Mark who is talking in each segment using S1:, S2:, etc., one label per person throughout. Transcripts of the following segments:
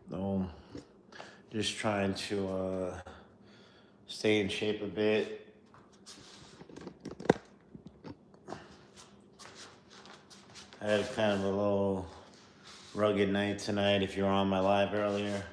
S1: though. Just trying to stay in shape a bit. I had kind of a little rugged night tonight if you were on my live earlier.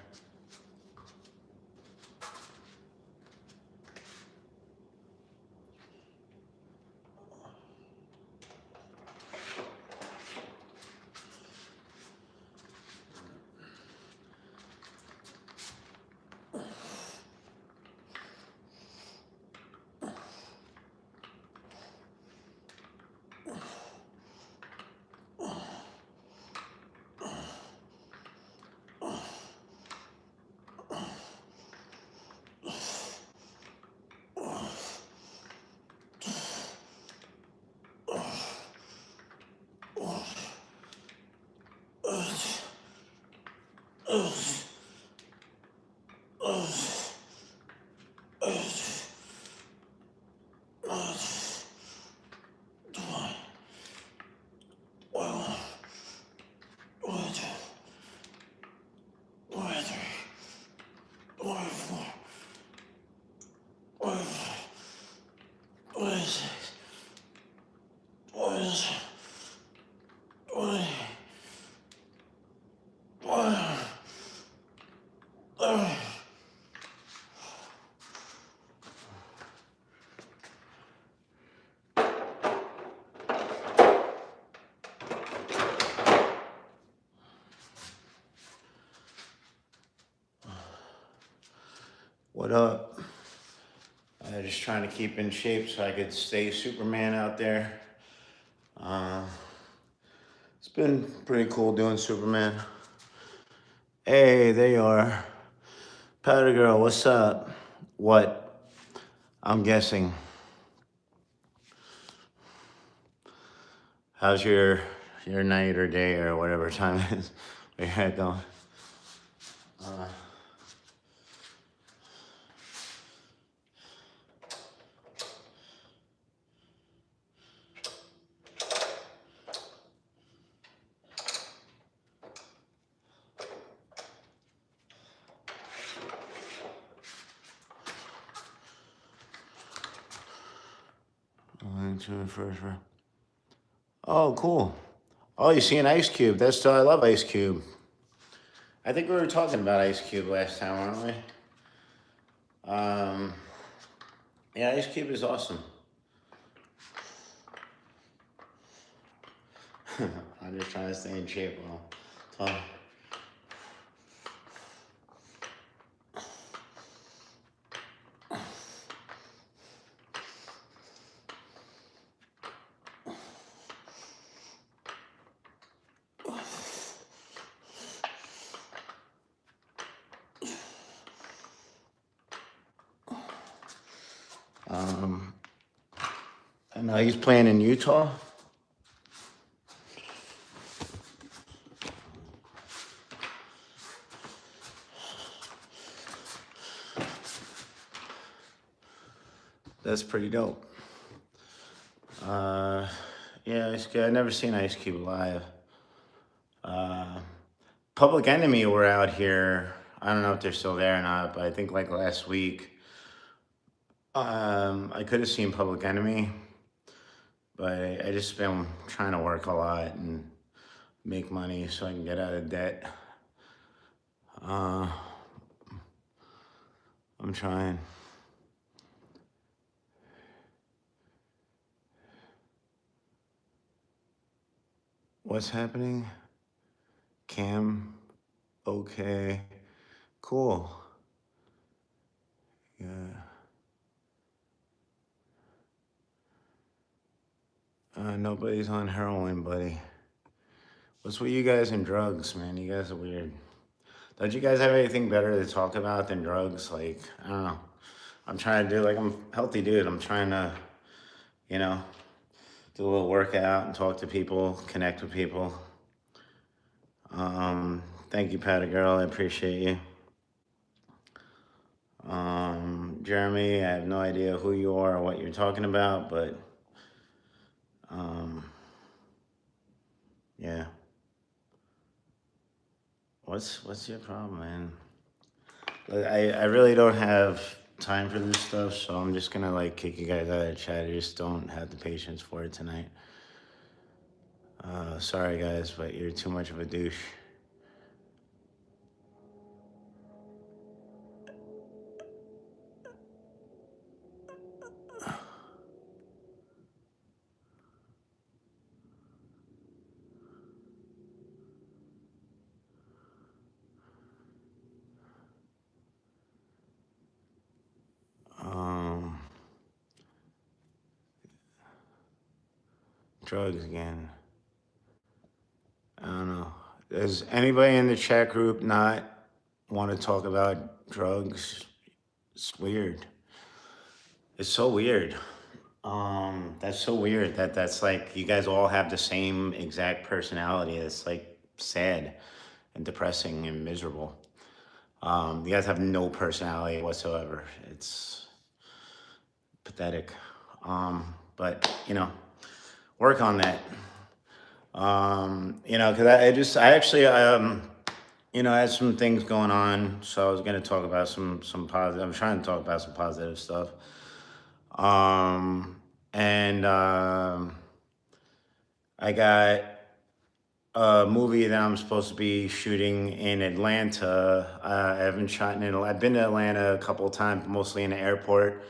S1: What up? I'm just trying to keep in shape so I could stay Superman out there. It's been pretty cool doing Superman. Hey, there you are. Powder Girl, what's up? What? I'm guessing. How's your night or day or whatever time it is? Where you're at going? First round. Oh, cool. Oh, you see an Ice Cube. I love Ice Cube. I think we were talking about Ice Cube last time, weren't we? Yeah, Ice Cube is awesome. I'm just trying to stay in shape while talking. And now he's playing in Utah. That's pretty dope. Yeah, Ice Cube. I've never seen Ice Cube live. Public Enemy were out here. I don't know if they're still there or not, but I think like last week. I could have seen Public Enemy, but I just been trying to work a lot and make money so I can get out of debt. I'm trying. What's happening? Cam? Okay. Cool. Yeah. Nobody's on heroin, buddy. What's with you guys and drugs, man? You guys are weird. Don't you guys have anything better to talk about than drugs? Like, I don't know. I'm trying to do, like, I'm a healthy dude. I'm trying to, you know, do a little workout and talk to people, connect with people. Thank you, Patty Girl. I appreciate you. Jeremy, I have no idea who you are or what you're talking about, but yeah. What's your problem, man? Like, I really don't have time for this stuff, so I'm just gonna like kick you guys out of the chat. I just don't have the patience for it tonight. Sorry guys, but you're too much of a douche. Um, Drugs again. I don't know. Does anybody in the chat group not want to talk about drugs? It's weird. It's so weird. That's so weird that's like you guys all have the same exact personality. It's like sad and depressing and miserable. You guys have no personality whatsoever. It's pathetic. But you know, work on that. You know, because I actually you know, I had some things going on, so I was gonna talk about some positive. I'm trying to talk about some positive stuff. And I got a movie that I'm supposed to be shooting in Atlanta. I haven't shot in Atlanta. I've been to Atlanta a couple of times, mostly in the airport.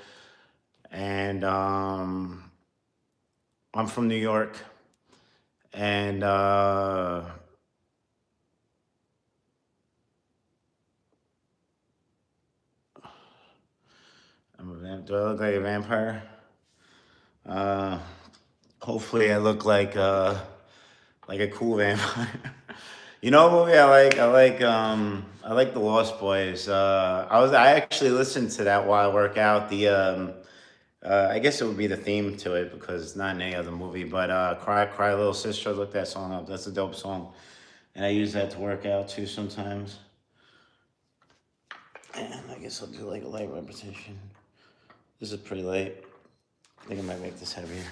S1: And I'm from New York. And do I look like a vampire? Hopefully I look like a cool vampire. You know what movie I like? I like The Lost Boys. I actually listened to that while I work out. I guess it would be the theme to it because it's not in any other movie. But Cry Little Sister, look that song up. That's a dope song, and I use that to work out too sometimes. And I guess I'll do like a light repetition. This is pretty light. I think I might make this heavier.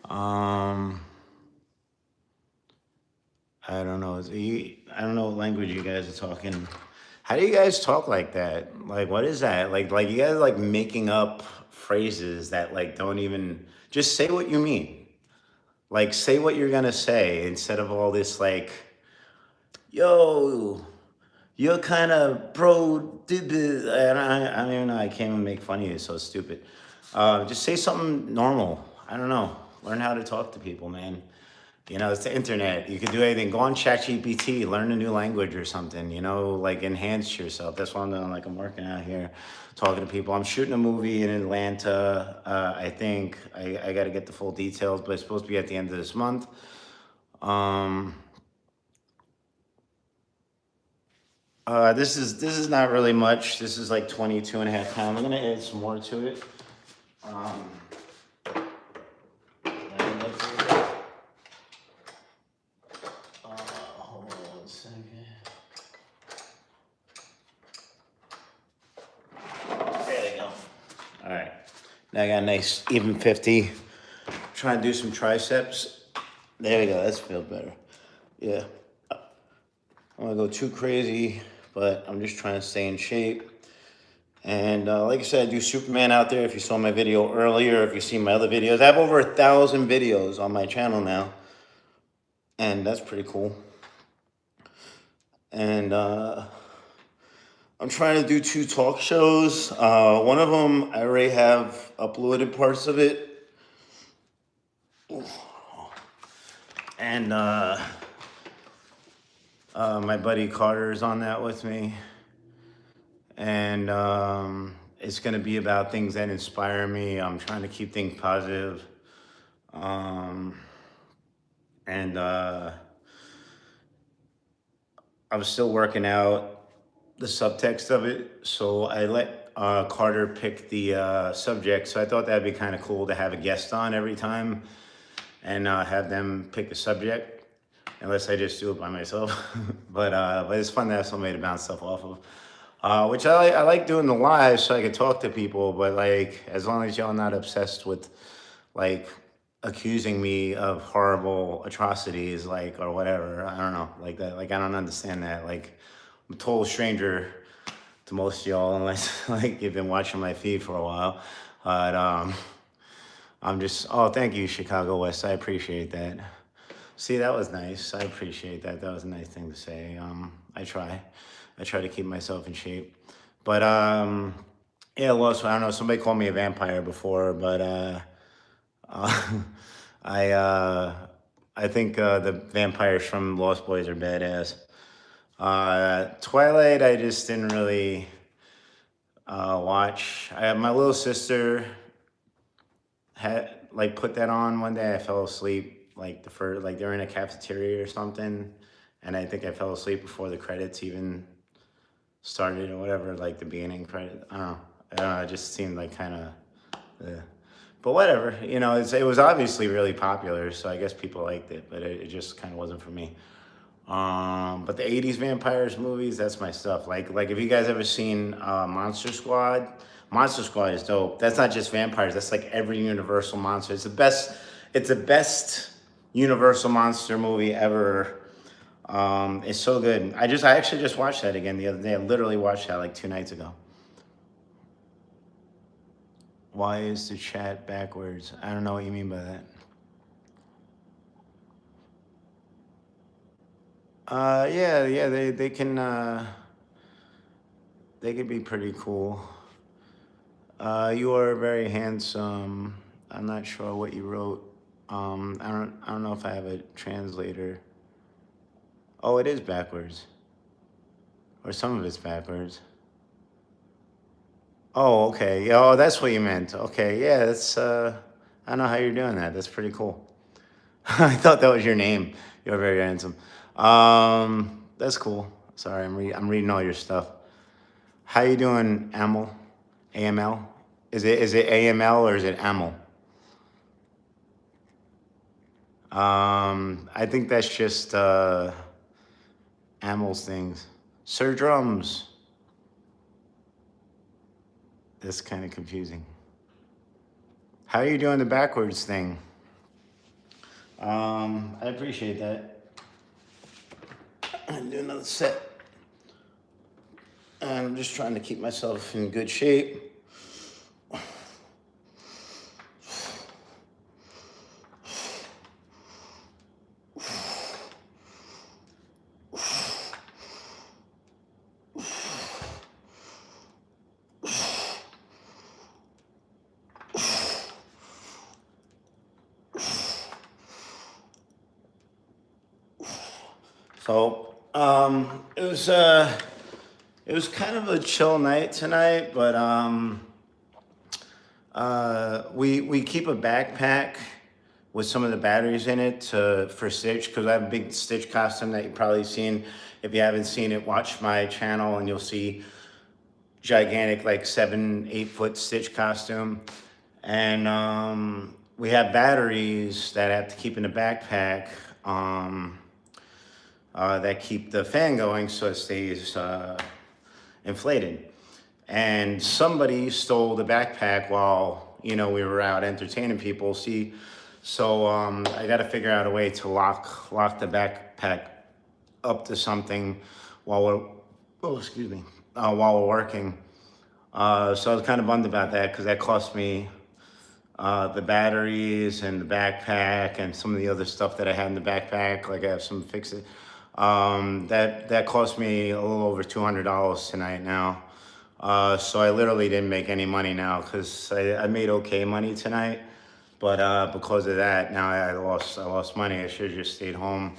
S1: I don't know. I don't know what language you guys are talking. How do you guys talk like that? Like, what is that? Like you guys are, like making up phrases that like don't even just say what you mean. Like, say what you're gonna say instead of all this like, yo, you're kind of pro. And I don't even know. I can't even make fun of you. It's so stupid. Just say something normal. I don't know. Learn how to talk to people, man. You know, it's the internet. You can do anything. Go on ChatGPT, learn a new language or something, you know, like enhance yourself. That's what I'm doing. Like, I'm working out here, talking to people. I'm shooting a movie in Atlanta. I think I got to get the full details, but it's supposed to be at the end of this month. This is not really much. This is like 22 and a half pounds. I'm going to add some more to it. Hold on 1 second. There we go. All right. Now I got a nice even 50. Trying to do some triceps. There we go. That feels better. Yeah. I don't want to go too crazy, but I'm just trying to stay in shape. And like I said, I do Superman out there. If you saw my video earlier, if you've seen my other videos, I have over 1,000 videos on my channel now. And that's pretty cool. And I'm trying to do 2 talk shows. One of them, I already have uploaded parts of it. And my buddy Carter is on that with me. And it's going to be about things that inspire me. I'm trying to keep things positive. And I'm still working out the subtext of it. So I let Carter pick the subject. So I thought that'd be kind of cool to have a guest on every time and have them pick a subject, unless I just do it by myself. But it's fun to have somebody to bounce stuff off of. Which I like doing the live so I can talk to people, but like as long as y'all not obsessed with like accusing me of horrible atrocities, like, or whatever. I don't know, like that. Like, I don't understand that. Like, I'm a total stranger to most of y'all, unless like you've been watching my feed for a while. But I'm just, oh, thank you, Chicago West. I appreciate that. See, that was nice. I appreciate that. That was a nice thing to say. I try to keep myself in shape. But yeah, Lost. I don't know. Somebody called me a vampire before, but uh, I uh, I think the vampires from Lost Boys are badass. Twilight, I just didn't really watch. My little sister had like put that on one day. I fell asleep like the first, like they're in a cafeteria or something, and I think I fell asleep before the credits even started or whatever, like the beginning credit. I don't know. I don't know. It just seemed like kind of. But whatever, it was obviously really popular, so I guess people liked it, but it just kind of wasn't for me. But the '80s vampires movies, that's my stuff. Like if you guys ever seen Monster Squad, Monster Squad is dope. That's not just vampires. That's like every Universal monster. It's the best. It's the best Universal monster movie ever. It's so good. I actually just watched that again the other day. I literally watched that like 2 nights ago. Why is the chat backwards? I don't know what you mean by that. Yeah, they can be pretty cool. You are very handsome. I'm not sure what you wrote. I don't know if I have a translator. Oh, it is backwards, or some of it's backwards. Oh, okay. Yeah, oh, that's what you meant. Okay, yeah, that's. I don't know how you're doing that. That's pretty cool. I thought that was your name. You're very handsome. That's cool. Sorry, I'm reading all your stuff. How you doing, Amel? AML? Is it AML or is it Amel? I think that's just Amel's things. Sir Drums. That's kind of confusing. How are you doing the backwards thing? I appreciate that. I'm doing another set. And I'm just trying to keep myself in good shape. So, it was kind of a chill night tonight, but we keep a backpack with some of the batteries in it for Stitch, because I have a big Stitch costume that you've probably seen. If you haven't seen it, watch my channel and you'll see gigantic, like 7-8 foot Stitch costume. And we have batteries that I have to keep in the backpack that keep the fan going so it stays inflated. And somebody stole the backpack while we were out entertaining people. So I got to figure out a way to lock the backpack up to something while while we're working. So I was kind of bummed about that, because that cost me the batteries and the backpack and some of the other stuff that I had in the backpack. Like I have some fix-it. That cost me a little over $200 tonight now. So I literally didn't make any money now, because I made okay money tonight. But because of that, now I lost money. I should have just stayed home.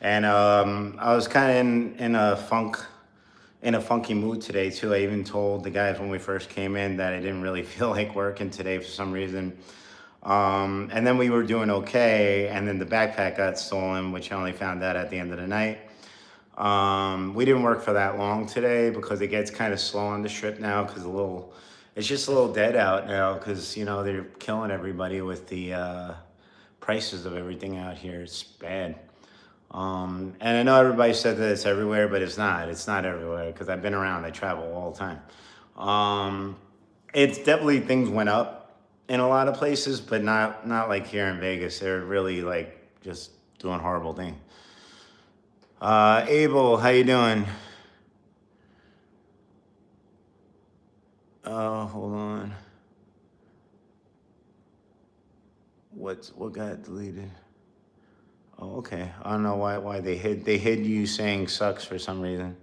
S1: And I was kind of in a funky mood today too. I even told the guys when we first came in that I didn't really feel like working today for some reason. And then we were doing okay, and then the backpack got stolen, which I only found out at the end of the night. We didn't work for that long today because it gets kind of slow on the strip now, because it's just a little dead out now, because they're killing everybody with the prices of everything out here. It's bad. And I know everybody said that it's everywhere, but it's not. It's not everywhere, because I've been around. I travel all the time. It's definitely, things went up in a lot of places, but not like here in Vegas. They're really like just doing horrible things. Abel, how you doing? Hold on. What got deleted? Oh, okay. I don't know why they hid you saying sucks for some reason,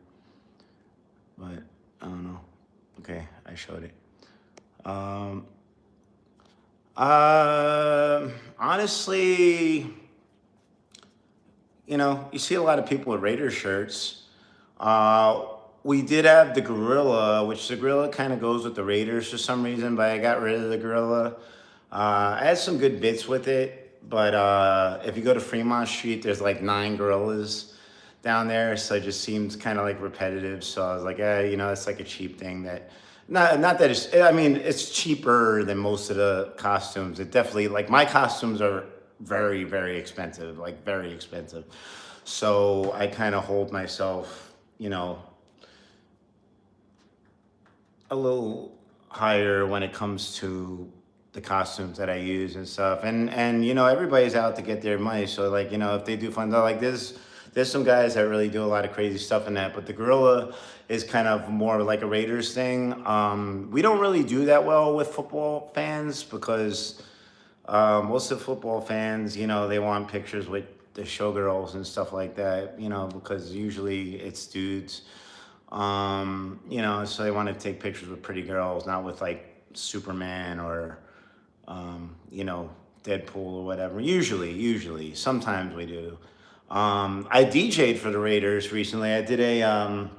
S1: but I don't know. Okay, I showed it. Um, Honestly, you see a lot of people with Raiders shirts. Uh, we did have the gorilla, which the gorilla kind of goes with the Raiders for some reason, but I got rid of the gorilla. I had some good bits with it, but if you go to Fremont Street, there's like 9 gorillas down there, so it just seems kind of like repetitive. So I was like, it's like a cheap thing that, not that it's. I mean, it's cheaper than most of the costumes. It definitely, like, my costumes are very very expensive, like very expensive. So I kind of hold myself, a little higher when it comes to the costumes that I use and stuff. And everybody's out to get their money. So, like, if they do fun, like, there's some guys that really do a lot of crazy stuff in that. But the gorilla is kind of more like a Raiders thing. We don't really do that well with football fans because most of the football fans, they want pictures with the showgirls and stuff like that, because usually it's dudes. So they want to take pictures with pretty girls, not with like Superman or, Deadpool or whatever. Usually, sometimes we do. I DJ'd for the Raiders recently. I did a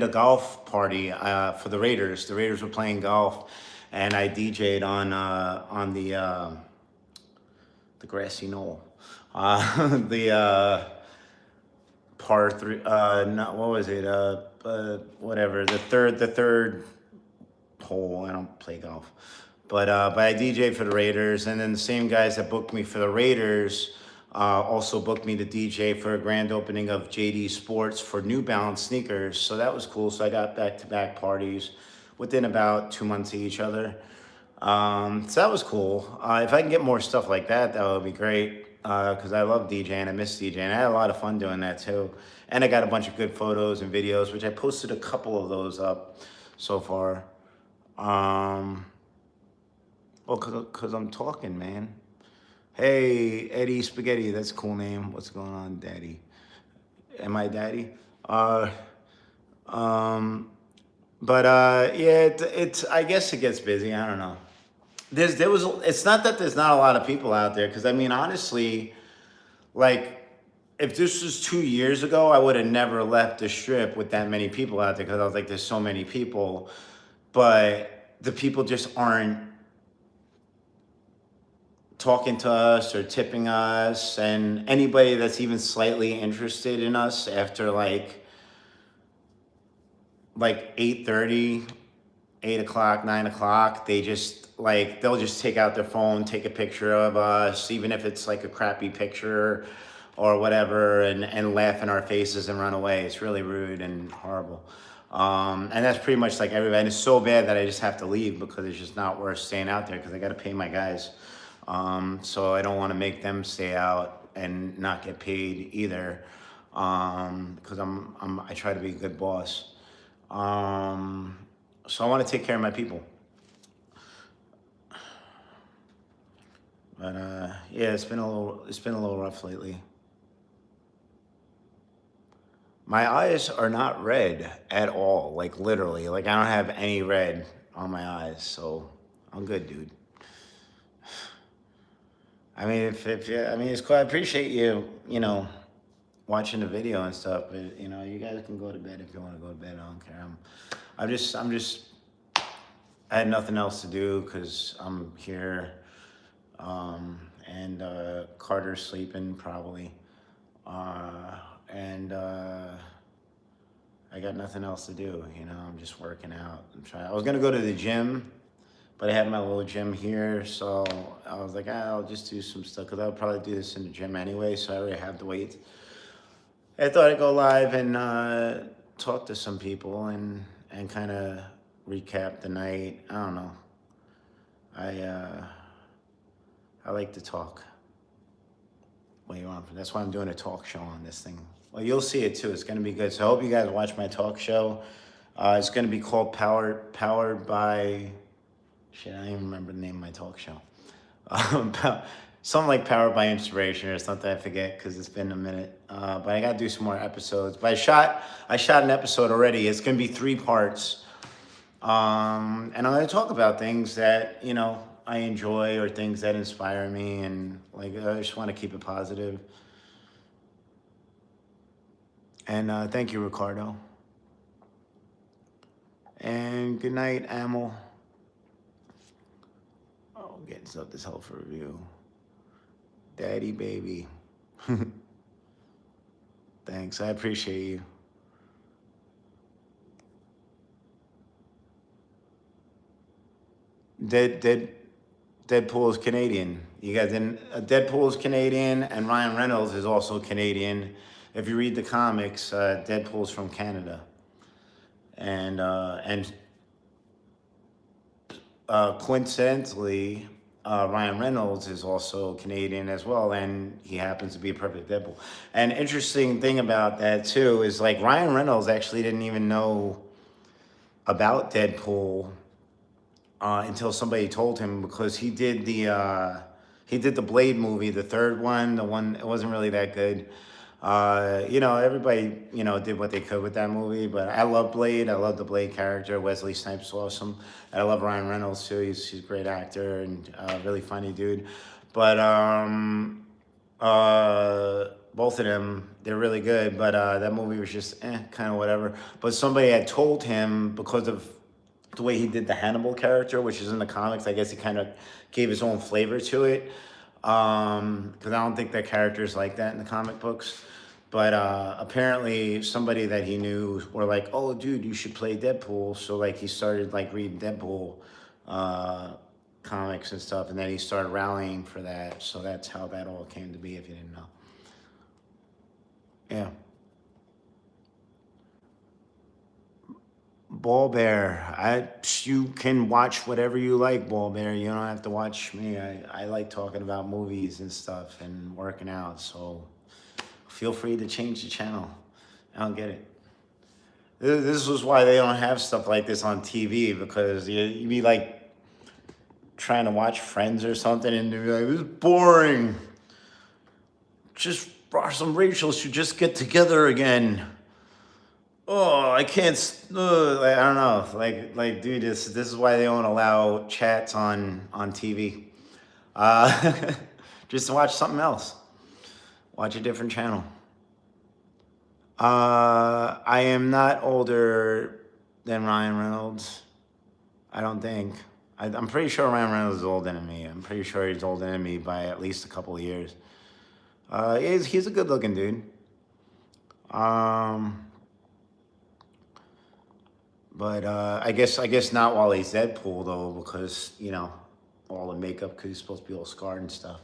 S1: golf party for the Raiders. The Raiders were playing golf, and I DJ'd on the grassy knoll. The par three. Not what was it? Whatever. The third hole. I don't play golf, but I DJ for the Raiders, and then the same guys that booked me for the Raiders also booked me to DJ for a grand opening of JD Sports for New Balance sneakers. So that was cool. So I got back-to-back parties within about 2 months of each other. So that was cool. If I can get more stuff like that, that would be great. Because I love DJing, I miss DJing. I had a lot of fun doing that too. And I got a bunch of good photos and videos, which I posted a couple of those up so far. Well, cause I'm talking, man. Hey, Eddie Spaghetti, that's a cool name. What's going on, Daddy? Am I Daddy? Uh, um, but yeah, it's. I guess it gets busy. I don't know. There was. It's not that there's not a lot of people out there, because I mean, honestly, like, if this was 2 years ago, I would have never left the strip with that many people out there, because I was like, there's so many people, but the people just aren't talking to us or tipping us, and anybody that's even slightly interested in us after like 8:30, 8 o'clock, 9 o'clock, they'll just take out their phone, take a picture of us, even if it's like a crappy picture or whatever, and laugh in our faces and run away. It's really rude and horrible. And that's pretty much like everybody. And it's so bad that I just have to leave, because it's just not worth staying out there, because I got to pay my guys. So I don't want to make them stay out and not get paid either. Because I try to be a good boss. So I want to take care of my people. But yeah, it's been a little rough lately. My eyes are not red at all, like literally. Like, I don't have any red on my eyes, so I'm good, dude. I mean, I mean, it's cool. I appreciate you, watching the video and stuff. But you guys can go to bed if you want to go to bed. I don't care. I'm just. I had nothing else to do because I'm here, and Carter's sleeping probably, and I got nothing else to do. I'm just working out. I was gonna go to the gym, but I had my little gym here, so I was like, I'll just do some stuff, because I'll probably do this in the gym anyway, so I already have the weights. I thought I'd go live and talk to some people and kind of recap the night. I don't know. I uh, I like to talk. What you want? That's why I'm doing a talk show on this thing. Well, you'll see it too. It's gonna be good. So I hope you guys watch my talk show. It's gonna be called Powered by. Shit, I don't even remember the name of my talk show. Um, Something like Powered by Inspiration or something. I forget because it's been a minute. But I gotta do some more episodes. But I shot an episode already. It's gonna be 3 parts. And I'm gonna talk about things that I enjoy or things that inspire me, and like I just want to keep it positive. And thank you, Ricardo. And good night, Amel. Oh, getting stuff this help for review. Daddy baby. Thanks, I appreciate you. Deadpool is Canadian. You guys didn't. Deadpool is Canadian, and Ryan Reynolds is also Canadian. If you read the comics, Deadpool's from Canada, and coincidentally, Ryan Reynolds is also Canadian as well, and he happens to be a perfect Deadpool. And interesting thing about that too is like Ryan Reynolds actually didn't even know about Deadpool until somebody told him, because he did the Blade movie, the third one. The one, it wasn't really that good. Everybody did what they could with that movie, but I love Blade. I love the Blade character. Wesley Snipes is awesome. And I love Ryan Reynolds too. He's a great actor and really funny dude. But both of them, they're really good. But that movie was just kind of whatever. But somebody had told him, because of the way he did the Hannibal character, which is in the comics, I guess he kind of gave his own flavor to it. Because I don't think that character is like that in the comic books. But apparently somebody that he knew were like, oh, dude, you should play Deadpool. So like he started like reading Deadpool comics and stuff. And then he started rallying for that. So that's how that all came to be, if you didn't know. Yeah. Ball Bear, you can watch whatever you like, Ball Bear. You don't have to watch me. I like talking about movies and stuff and working out. So feel free to change the channel. I don't get it. This was why they don't have stuff like this on TV, because you be like trying to watch Friends or something and they'd be like, this is boring. Just Ross and Rachel should just get together again. Oh, I can't. I don't know. Dude, this is why they don't allow chats on TV. Just to watch something else. Watch a different channel. I am not older than Ryan Reynolds. I don't think. I'm pretty sure Ryan Reynolds is older than me. I'm pretty sure he's older than me by at least a couple of years. He's a good-looking dude. But I guess not while he's Deadpool though, because all the makeup, because he's supposed to be all scarred and stuff.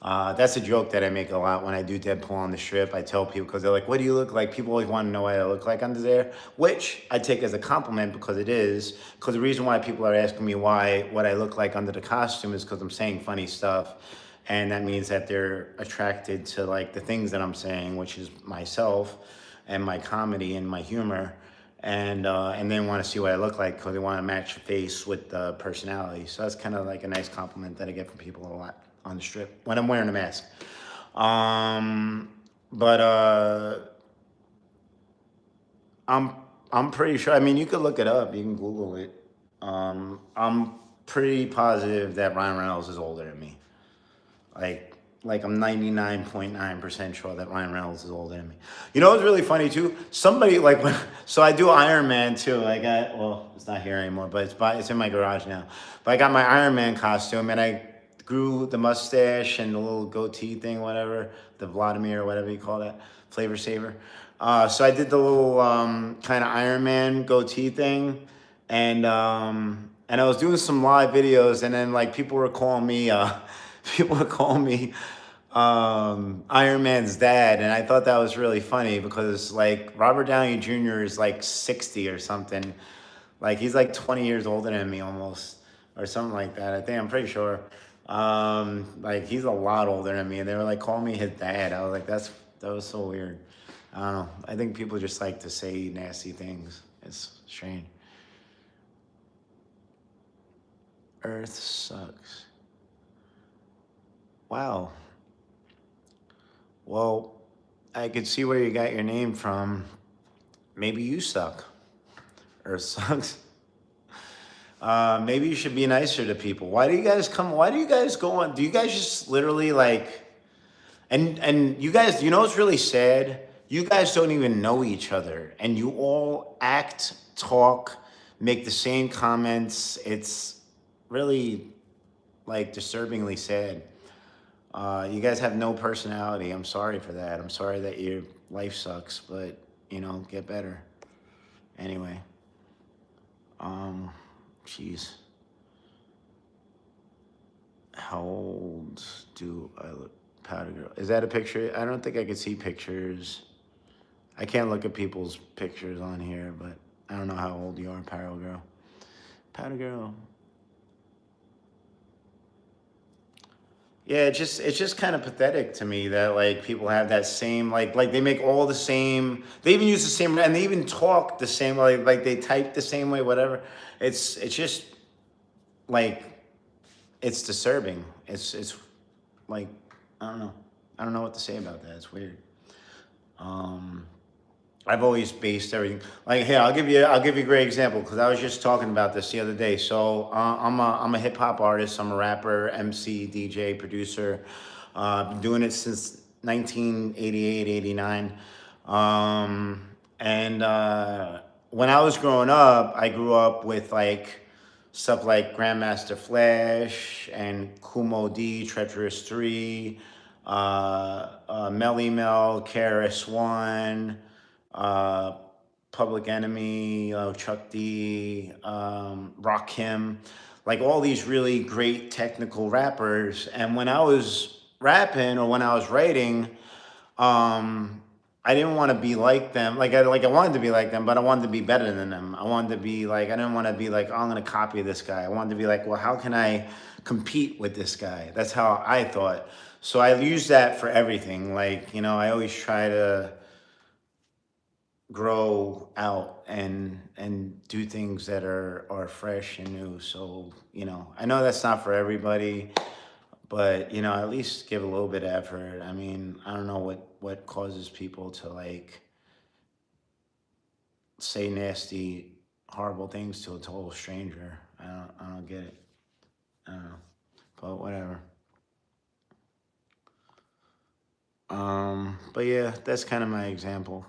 S1: That's a joke that I make a lot when I do Deadpool on the strip. I tell people, because they're like, "What do you look like?" People always want to know what I look like under there, which I take as a compliment, because it is. Because the reason why people are asking me what I look like under the costume is because I'm saying funny stuff, and that means that they're attracted to like the things that I'm saying, which is myself and my comedy and my humor. And they want to see what I look like, because they want to match the face with the personality. So that's kind of like a nice compliment that I get from people a lot on the strip when I'm wearing a mask. But I'm pretty sure. I mean, you could look it up. You can Google it. I'm pretty positive that Ryan Reynolds is older than me. Like I'm 99.9% sure that Ryan Reynolds is older than me. You know what's really funny too? Somebody so I do Iron Man too. It's not here anymore, but it's in my garage now. But I got my Iron Man costume, and I grew the mustache and the little goatee thing, whatever, the Vladimir or whatever you call that, flavor saver. So I did the little kind of Iron Man goatee thing, and I was doing some live videos, and then like people were calling me Iron Man's dad, and I thought that was really funny, because like Robert Downey Jr. is like 60 or something. Like he's like 20 years older than me almost. or something like that. I think I'm pretty sure. Like he's a lot older than me, and they were like calling me his dad. I was like, that was so weird. I don't know. I think people just like to say nasty things. It's strange. Earth sucks. Wow. Well, I could see where you got your name from. Maybe you suck. Earth sucks. Maybe you should be nicer to people. Why do you guys come? Why do you guys go on? Do you guys just literally like? And you guys, you know what's really sad? You guys don't even know each other, and you all act, talk, make the same comments. It's really like disturbingly sad. You guys have no personality. I'm sorry for that. I'm sorry that your life sucks, but get better. Anyway, jeez. How old do I look? Powder girl. Is that a picture? I don't think I could see pictures. I can't look at people's pictures on here, but I don't know how old you are, Powder girl. Powder girl. Yeah, it's just kind of pathetic to me that like people have that same like they make all the same. They even use the same and they even talk the same way. Like they type the same way. Whatever. It's just like it's disturbing. It's like I don't know. I don't know what to say about that. It's weird. Um, I've always based everything like here. I'll give you a great example because I was just talking about this the other day. So I'm a hip hop artist. I'm a rapper, MC, DJ, producer. Been doing it since 1988, 89. And when I was growing up, I grew up with like stuff like Grandmaster Flash and Kumo D, Treacherous 3, Melly Mel, KRS One, uh, Public Enemy, Chuck D, Rakim, like all these really great technical rappers. And when I was rapping or when I was writing, um, I didn't want to be like them. Like I wanted to be like them, but I wanted to be better than them. I wanted to be like I didn't want to be like, oh, I'm gonna copy this guy. I wanted to be like, well, how can I compete with this guy? That's how I thought. So I use that for everything. Like I always try to grow out and do things that are fresh and new. So I know that's not for everybody, but at least give a little bit of effort. I mean, I don't know what causes people to like say nasty, horrible things to a total stranger. I don't get it. I don't know, but whatever. But yeah, that's kind of my example.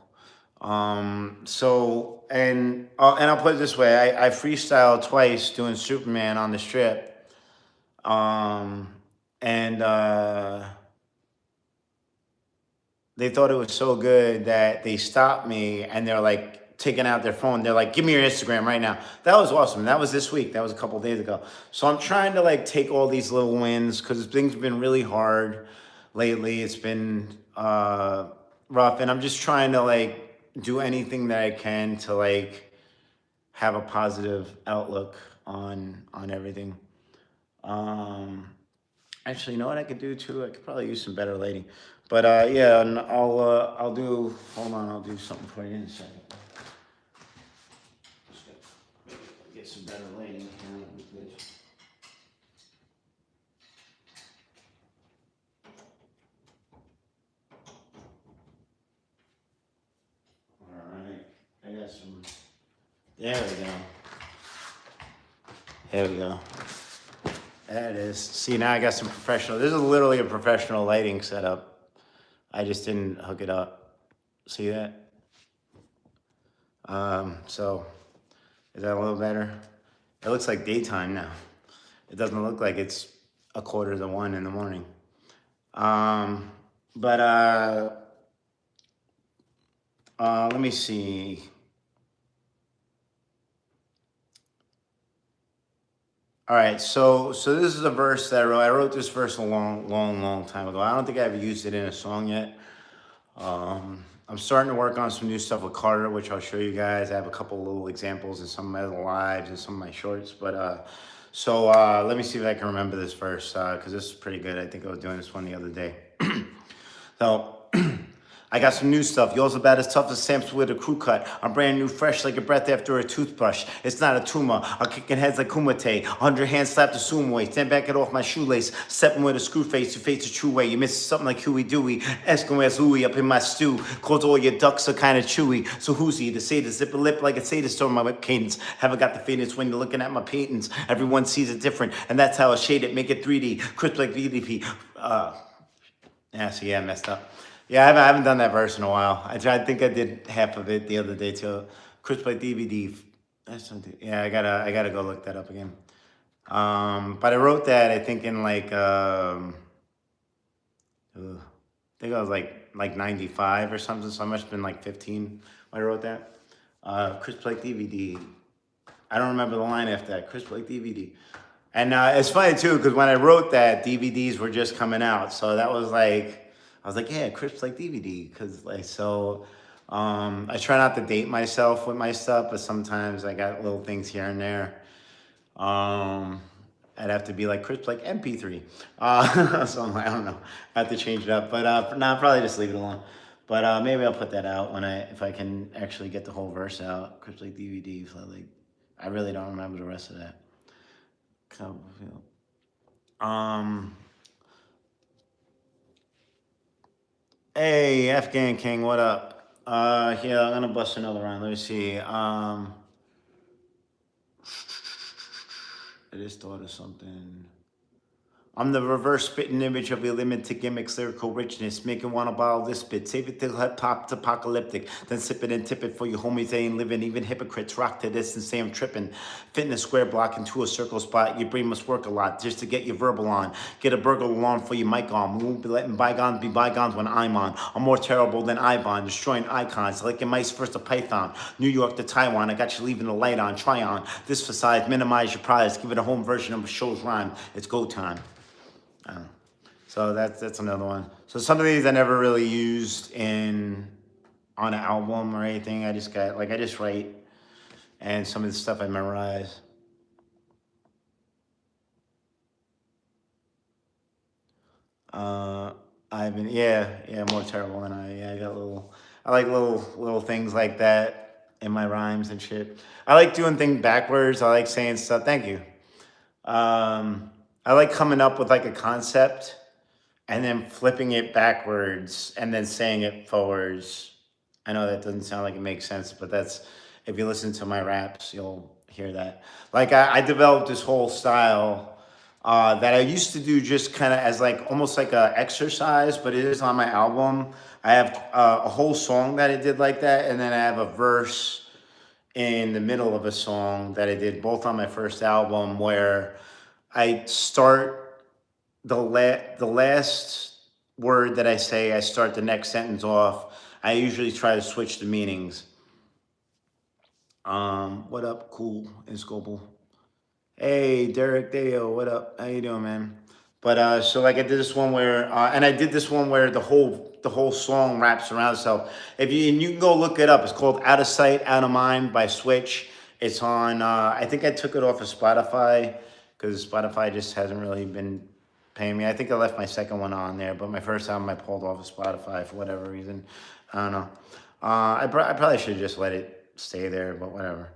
S1: So and I'll put it this way: I freestyled twice doing Superman on the strip. Um, and they thought it was so good that they stopped me and they're like taking out their phone. They're like, give me your Instagram right now. That was awesome. That was this week. That was a couple days ago. So I'm trying to like take all these little wins because things have been really hard lately. It's been rough. And I'm just trying to like do anything that I can to like have a positive outlook on everything. Um, Actually, you know what I could do too? I could probably use some better lighting. But yeah, and I'll do. Hold on, I'll do something for you in a second. Just get some better lighting here. All right, I got some. There we go. There we go. There it is. See, now I got some professional. This is literally a professional lighting setup. I just didn't hook it up. See that? So is that a little better? It looks like daytime now. It doesn't look like it's a quarter to 1 in the morning. But let me see. All right, so this is a verse that I wrote. I wrote this verse a long time ago. I don't think I've used it in a song yet. I'm starting to work on some new stuff with Carter, which I'll show you guys. I have a couple little examples in some of my lives and some of my shorts. But So let me see if I can remember this verse because this is pretty good. I think I was doing this one the other day. So I got some new stuff. Yours about as tough as Sam's with a crew cut. I'm brand new, fresh like a breath after a toothbrush. It's not a tumor. I'm kicking heads like Kumite. 100 hands slapped the sumo way. Stand back it off my shoelace. Stepping with a screw face to face the true way. You miss something like Huey Dewey. Eskimo as Louie up in my stew. Cause all your ducks are kind of chewy. So who's he to say to zip a lip like a sadist on my whip cadence? Haven't got the faintest when you're looking at my paintings. Everyone sees it different, and that's how I shade it. Make it 3D, crisp like VDP. I messed up. Yeah, I haven't done that verse in a while. I think I did half of it the other day too. Chris play DVD. That's something. Yeah, I gotta go look that up again. But I wrote that I think in like I think I was like 95 or something. So I must have been like 15 when I wrote that. Chris play DVD. I don't remember the line after that. Chris play DVD. And it's funny too because when I wrote that, DVDs were just coming out. So that was like. I was like, yeah, Crips like DVD, because like so. I try not to date myself with my stuff, but sometimes I got little things here and there. I'd have to be like Crips like MP3. So I'm like, I don't know. I have to change it up, but for now, I'll probably just leave it alone. But maybe I'll put that out if I can actually get the whole verse out. Crips like DVD. So like, I really don't remember the rest of that. Hey, Afghan King, what up? Yeah, I'm gonna bust another round. Let me see. I just thought of something. I'm the reverse spitting image of your limited gimmicks, lyrical richness. Make it wanna bottle this bit. Save it till hip hop's apocalyptic. Then sip it and tip it for your homies they ain't living. Even hypocrites rock to this and say I'm tripping. Fit in a square block into a circle spot. Your brain must work a lot just to get your verbal on. Get a burglar alarm for your mic on. We won't be letting bygones be bygones when I'm on. I'm more terrible than Ivan, destroying icons. Like your mice first a python. New York to Taiwan, I got you leaving the light on. Try on. This for size, minimize your prize. Give it a home version of a show's rhyme. It's go time. So that's another one. So some of these I never really used on an album or anything. I just write, and some of the stuff I memorize. More terrible than I like little things like that in my rhymes and shit. I like doing things backwards. I like saying stuff. Thank you. I like coming up with like a concept and then flipping it backwards and then saying it forwards. I know that doesn't sound like it makes sense, but that's, if you listen to my raps, you'll hear that. Like I developed this whole style that I used to do just kind of as like, almost like a exercise, but it is on my album. I have a whole song that I did like that. And then I have a verse in the middle of a song that I did both on my first album where I start the last word that I say, I start the next sentence off. I usually try to switch the meanings. What up, Cool and Scopel? Hey, Derek Deo, what up? How you doing, man? But so like I did this one where, and I did this one where the whole song wraps around itself. And you can go look it up. It's called Out of Sight, Out of Mind by Switch. It's on, I think I took it off of Spotify, because Spotify just hasn't really been paying me. I think I left my second one on there, but my first album I pulled off of Spotify for whatever reason. I don't know. I probably should just let it stay there, but whatever.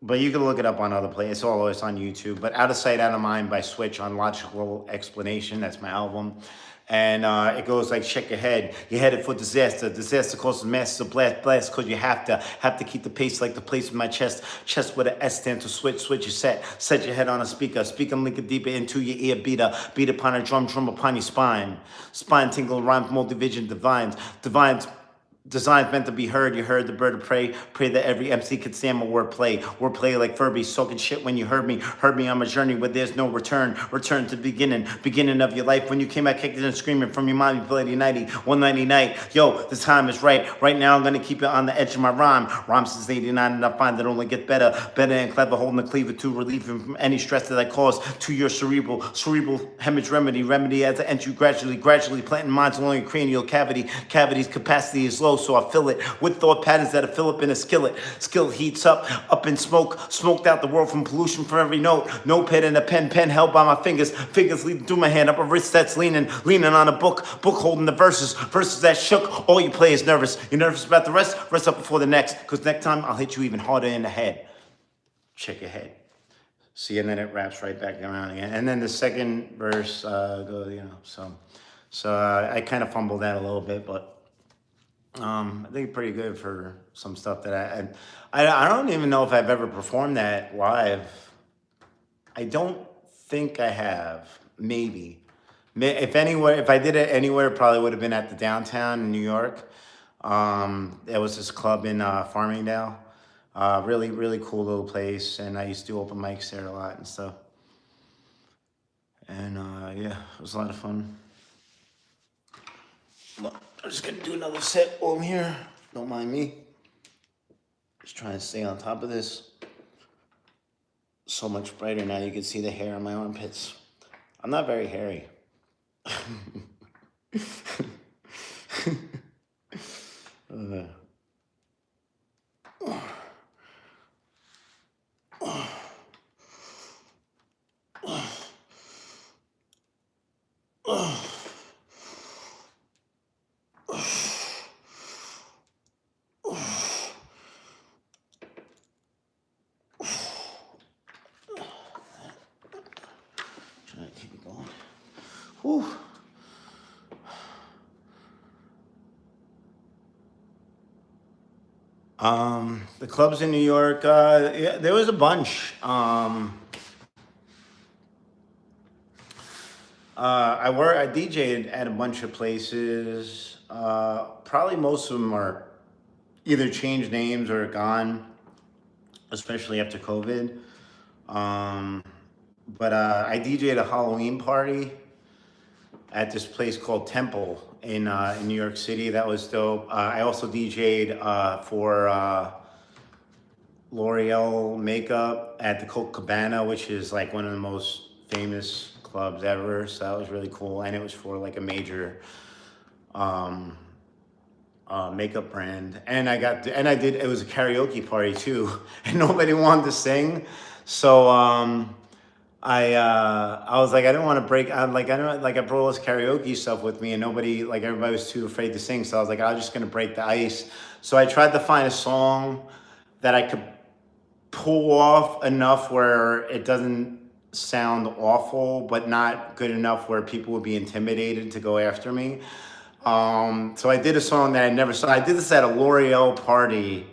S1: But you can look it up on other places. It's on YouTube. But Out of Sight, Out of Mind by Switch on Logical Explanation. That's my album. And it goes like, check your head. You're headed for disaster. Disaster causes massive blast because you have to keep the pace like the place in my chest. Chest with an S stand to switch your set. Set your head on a speaker. Speaker link it deeper into your ear beater. Beat upon a drum upon your spine. Spine tingle, rhyme, multivision, divines. Designs meant to be heard. You heard the bird of prey. Pray that every MC could stand my wordplay. Wordplay like Furby, soaking shit when you heard me. Heard me on my journey where there's no return. Return to the beginning of your life. When you came out kicking and screaming from your mommy, bloody nighty, one nighty night. Yo, the time is right. Right now I'm gonna keep it on the edge of my rhyme. Rhyme since 89 and I find it only get better and clever. Holding the cleaver to relieve him from any stress that I cause to your cerebral hemorrhage remedy as I enter you gradually planting mines along your cranial cavity. Cavity's capacity is low. flow, so I fill it with thought patterns that I fill up in a skillet. Skill heats up in smoke, smoked out the world from pollution for every note. Notepad and a pen held by my fingers leading through my hand, up a wrist that's leaning on a book holding the verses that shook. All you play is nervous. You're nervous about the rest up before the next, because next time I'll hit you even harder in the head. Check your head. See, and then it wraps right back around again. And then the second verse goes, so I kind of fumbled that a little bit, but I think pretty good for some stuff that I don't even know if I've ever performed that live. I don't think I have. Maybe. If I did it anywhere, it probably would have been at the downtown in New York. There was this club in Farmingdale. Really, really cool little place, and I used to do open mics there a lot and stuff. And yeah, it was a lot of fun. Look, I'm just gonna do another set while I'm here. Don't mind me. Just trying to stay on top of this. So much brighter now. You can see the hair on my armpits. I'm not very hairy. Trying to keep it going. Whew. The clubs in New York, yeah, there was a bunch. I DJed at a bunch of places. Probably most of them are either changed names or gone, especially after COVID. But I DJed a Halloween party at this place called Temple in New York City. That was dope. I also DJed for L'Oreal makeup at the Coke Cabana, which is like one of the most famous clubs ever. So that was really cool. And it was for like a major makeup brand. And it was a karaoke party too. And nobody wanted to sing. So I was like, I didn't want to break. I brought all this karaoke stuff with me, and everybody was too afraid to sing. So I was like, I was just gonna break the ice. So I tried to find a song that I could pull off enough where it doesn't sound awful, but not good enough where people would be intimidated to go after me. So I did a song that I never saw. I did this at a L'Oreal party.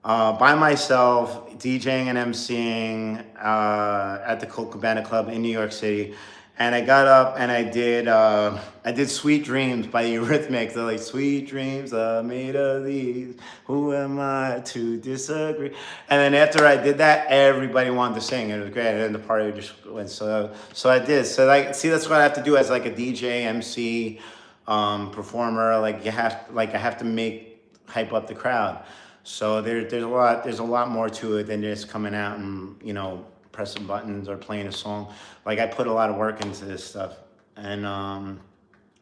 S1: By myself, DJing and emceeing at the Coke Cabana Club in New York City, and I got up and I did "Sweet Dreams" by Eurythmics. They're like, "Sweet dreams are made of these. Who am I to disagree?" And then after I did that, everybody wanted to sing. It was great, and then the party just went. So I did. So that's what I have to do as like a DJ, MC, performer. I have to hype up the crowd. So there's a lot more to it than just coming out and, pressing buttons or playing a song. Like, I put a lot of work into this stuff, and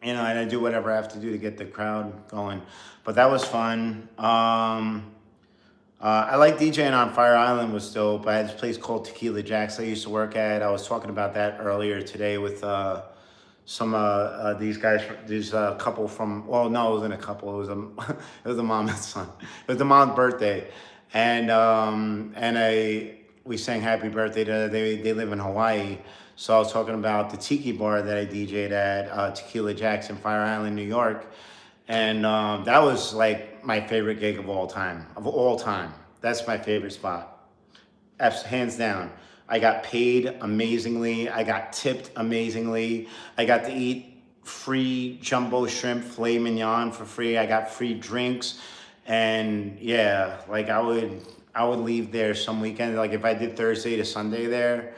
S1: and I do whatever I have to do to get the crowd going. But that was fun. I like DJing on Fire Island was dope. I had this place called Tequila Jack's I used to work at. I was talking about that earlier today with some these guys, couple from, well, no, it wasn't a couple. It was a mom and son. It was the mom's birthday, and we sang happy birthday to them. They live in Hawaii, so I was talking about the tiki bar that I DJ'd at, Tequila Jack's in Fire Island, New York, and that was like my favorite gig of all time. That's my favorite spot, hands down. I got paid amazingly. I got tipped amazingly. I got to eat free jumbo shrimp filet mignon for free. I got free drinks, and yeah, like I would leave there some weekend. Like if I did Thursday to Sunday there,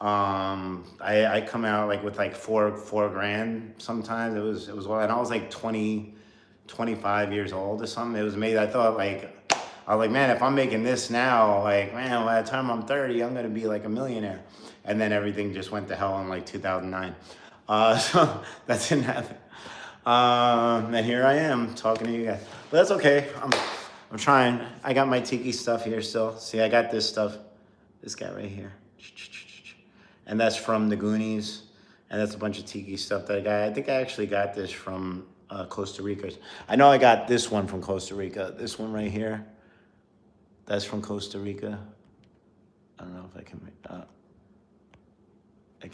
S1: I come out like with like four grand sometimes. It was wild. And I was like 25 years old or something. It was amazing. I was like, man, if I'm making this now, like, man, by the time I'm 30, I'm going to be like a millionaire. And then everything just went to hell in like 2009. So that didn't happen. And here I am talking to you guys. But that's okay. I'm trying. I got my tiki stuff here still. See, I got this stuff. This guy right here. And that's from the Goonies. And that's a bunch of tiki stuff that I got. I think I actually got this from Costa Rica. I know I got this one from Costa Rica. This one right here. That's from Costa Rica. I don't know if I can. I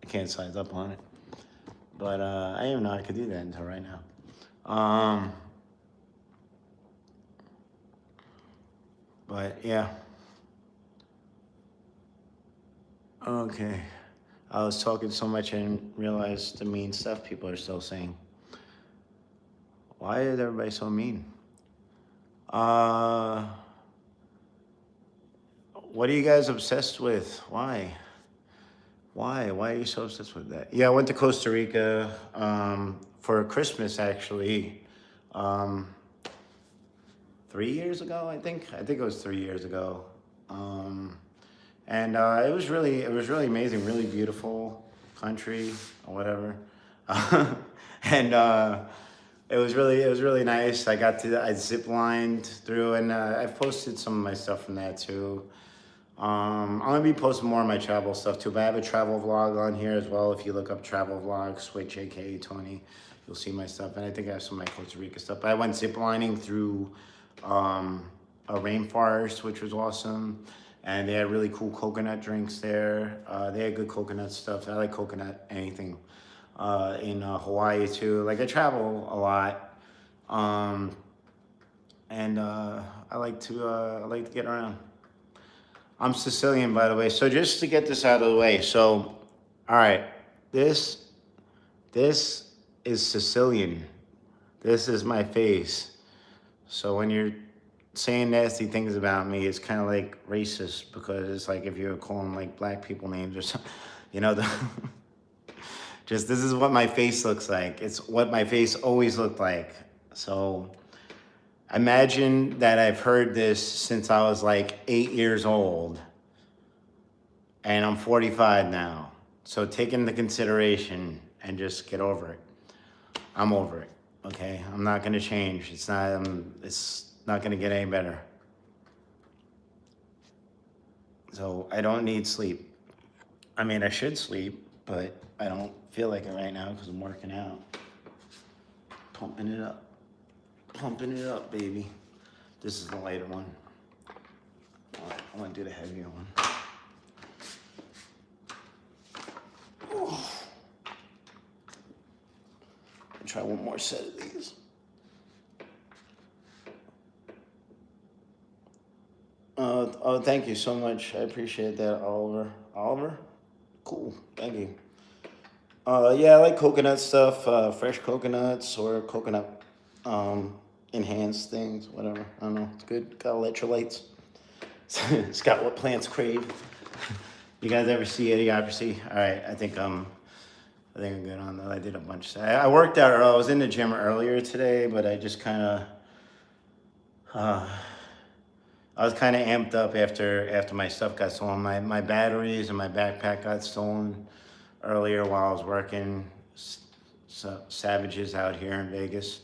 S1: can't size up on it. But I didn't even know I could do that until right now. But yeah. Okay. I was talking so much I didn't realize the mean stuff people are still saying. Why is everybody so mean? What are you guys obsessed with? Why? Why are you so obsessed with that? Yeah, I went to Costa Rica for Christmas actually. 3 years ago, I think. I think it was 3 years ago. And it was really amazing, really beautiful country or whatever. And it was really nice. I zip lined through, and I've posted some of my stuff from that too. I'm gonna be posting more of my travel stuff too, but I have a travel vlog on here as well. If you look up travel vlog, switch a.k.a. Tony, you'll see my stuff. And I think I have some of my Costa Rica stuff. But I went zip lining through a rainforest, which was awesome. And they had really cool coconut drinks there. They had good coconut stuff. I like coconut anything. In Hawaii too. Like I travel a lot, and I like to get around. I'm Sicilian, by the way. So just to get this out of the way. So, all right, this is Sicilian. This is my face. So when you're saying nasty things about me, it's kind of like racist, because it's like if you're calling like black people names or something, you know. Just this is what my face looks like. It's what my face always looked like. So imagine that I've heard this since I was like 8 years old, and I'm 45 now. So take into consideration and just get over it. I'm over it. Okay, I'm not gonna change. It's not gonna get any better. So I don't need sleep. I mean, I should sleep, but I don't feel like it right now because I'm working out. Pumping it up, baby. This is the lighter one. All right, I want to do the heavier one. I'll try one more set of these. Oh, thank you so much. I appreciate that, Oliver. Oliver? Cool, thank you. Yeah, I like coconut stuff, fresh coconuts or coconut enhanced things, whatever. I don't know, it's good. Got electrolytes. It's got what plants crave. You guys ever see Idiocracy? All right, I think I'm good on that. I did a bunch. I worked out. I was in the gym earlier today, but I just kind of. I was kind of amped up after my stuff got stolen. My batteries and my backpack got stolen earlier while I was working. Savages out here in Vegas.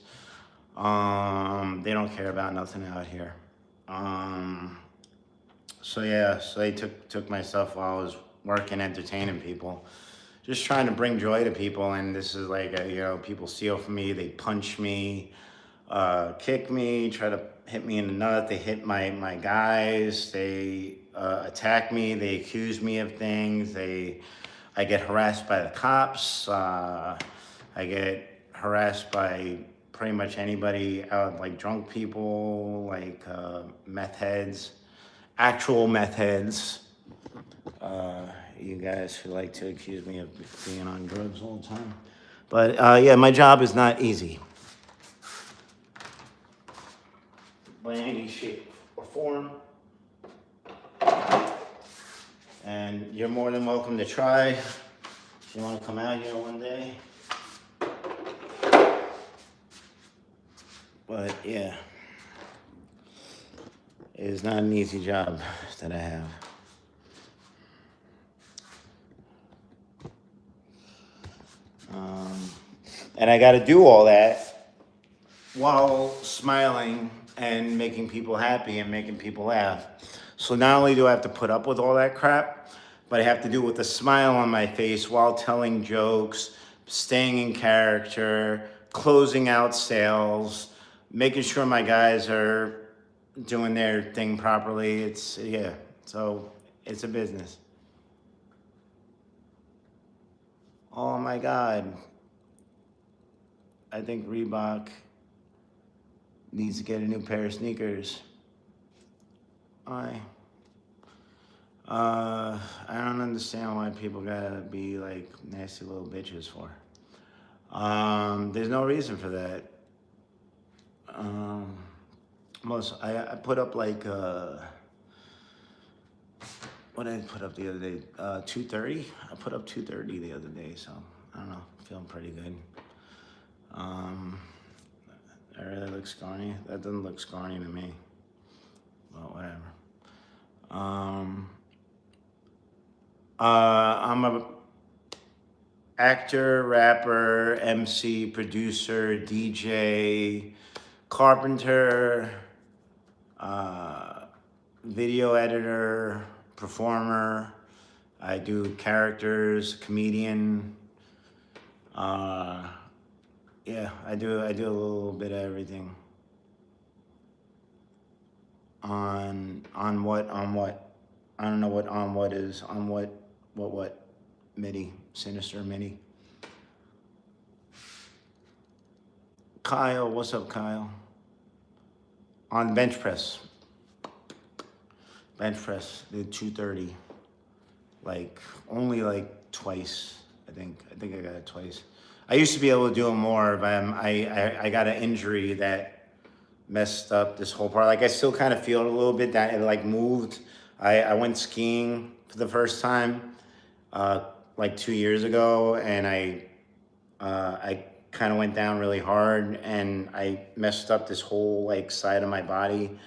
S1: They don't care about nothing out here. So they took my stuff while I was working, entertaining people, just trying to bring joy to people. And this is like, people steal from me. They punch me, kick me, try to hit me in the nut. They hit my guys. They attack me. They accuse me of things. I get harassed by the cops. I get harassed by pretty much anybody out, like drunk people, like meth heads, actual meth heads. You guys who like to accuse me of being on drugs all the time. But yeah, my job is not easy. By any shape or form. And you're more than welcome to try if you want to come out here one day. But yeah, it is not an easy job that I have. And I got to do all that while smiling and making people happy and making people laugh. So not only do I have to put up with all that crap, but I have to do it with a smile on my face while telling jokes, staying in character, closing out sales, making sure my guys are doing their thing properly. It's, yeah, so it's a business. Oh my God. I think Reebok needs to get a new pair of sneakers. I I don't understand why people gotta be like nasty little bitches for. There's no reason for that. Um, I put up like what did I put up the other day? 230. I put up 230 the other day, so I don't know. Feeling pretty good. Um, that really looks scrawny. That doesn't look scrawny to me. Well, whatever. Um, I'm a actor, rapper, MC, producer, DJ, carpenter, uh, video editor, performer. I do characters, comedian. Uh, yeah, I do a little bit of everything. On what? On what? I don't know what on what is. On what? MIDI. Sinister MIDI. Kyle, what's up, Kyle? On bench press. Bench press, did 230. Like, only like twice, I think. I think I got it twice. I used to be able to do it more, but I got an injury that messed up this whole part. Like, I still kind of feel it a little bit that it like moved. I went skiing for the first time like 2 years ago, and I kind of went down really hard, and I messed up this whole like side of my body,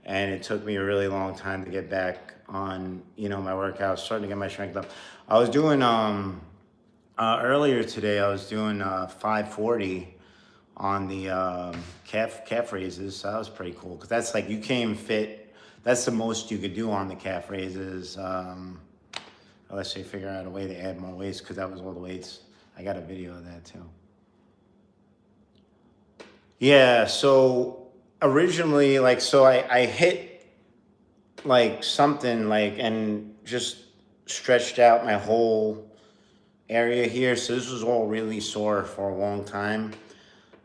S1: and it took me a really long time to get back on my workouts, starting to get my strength up. I was doing earlier today. I was doing 540 on the calf raises, so that was pretty cool because that's like you came fit. That's the most you could do on the calf raises. Unless they figure out a way to add more weights, because that was all the weights. I got a video of that too. Yeah, so originally, like, so I hit like something like and just stretched out my whole area here. So this was all really sore for a long time.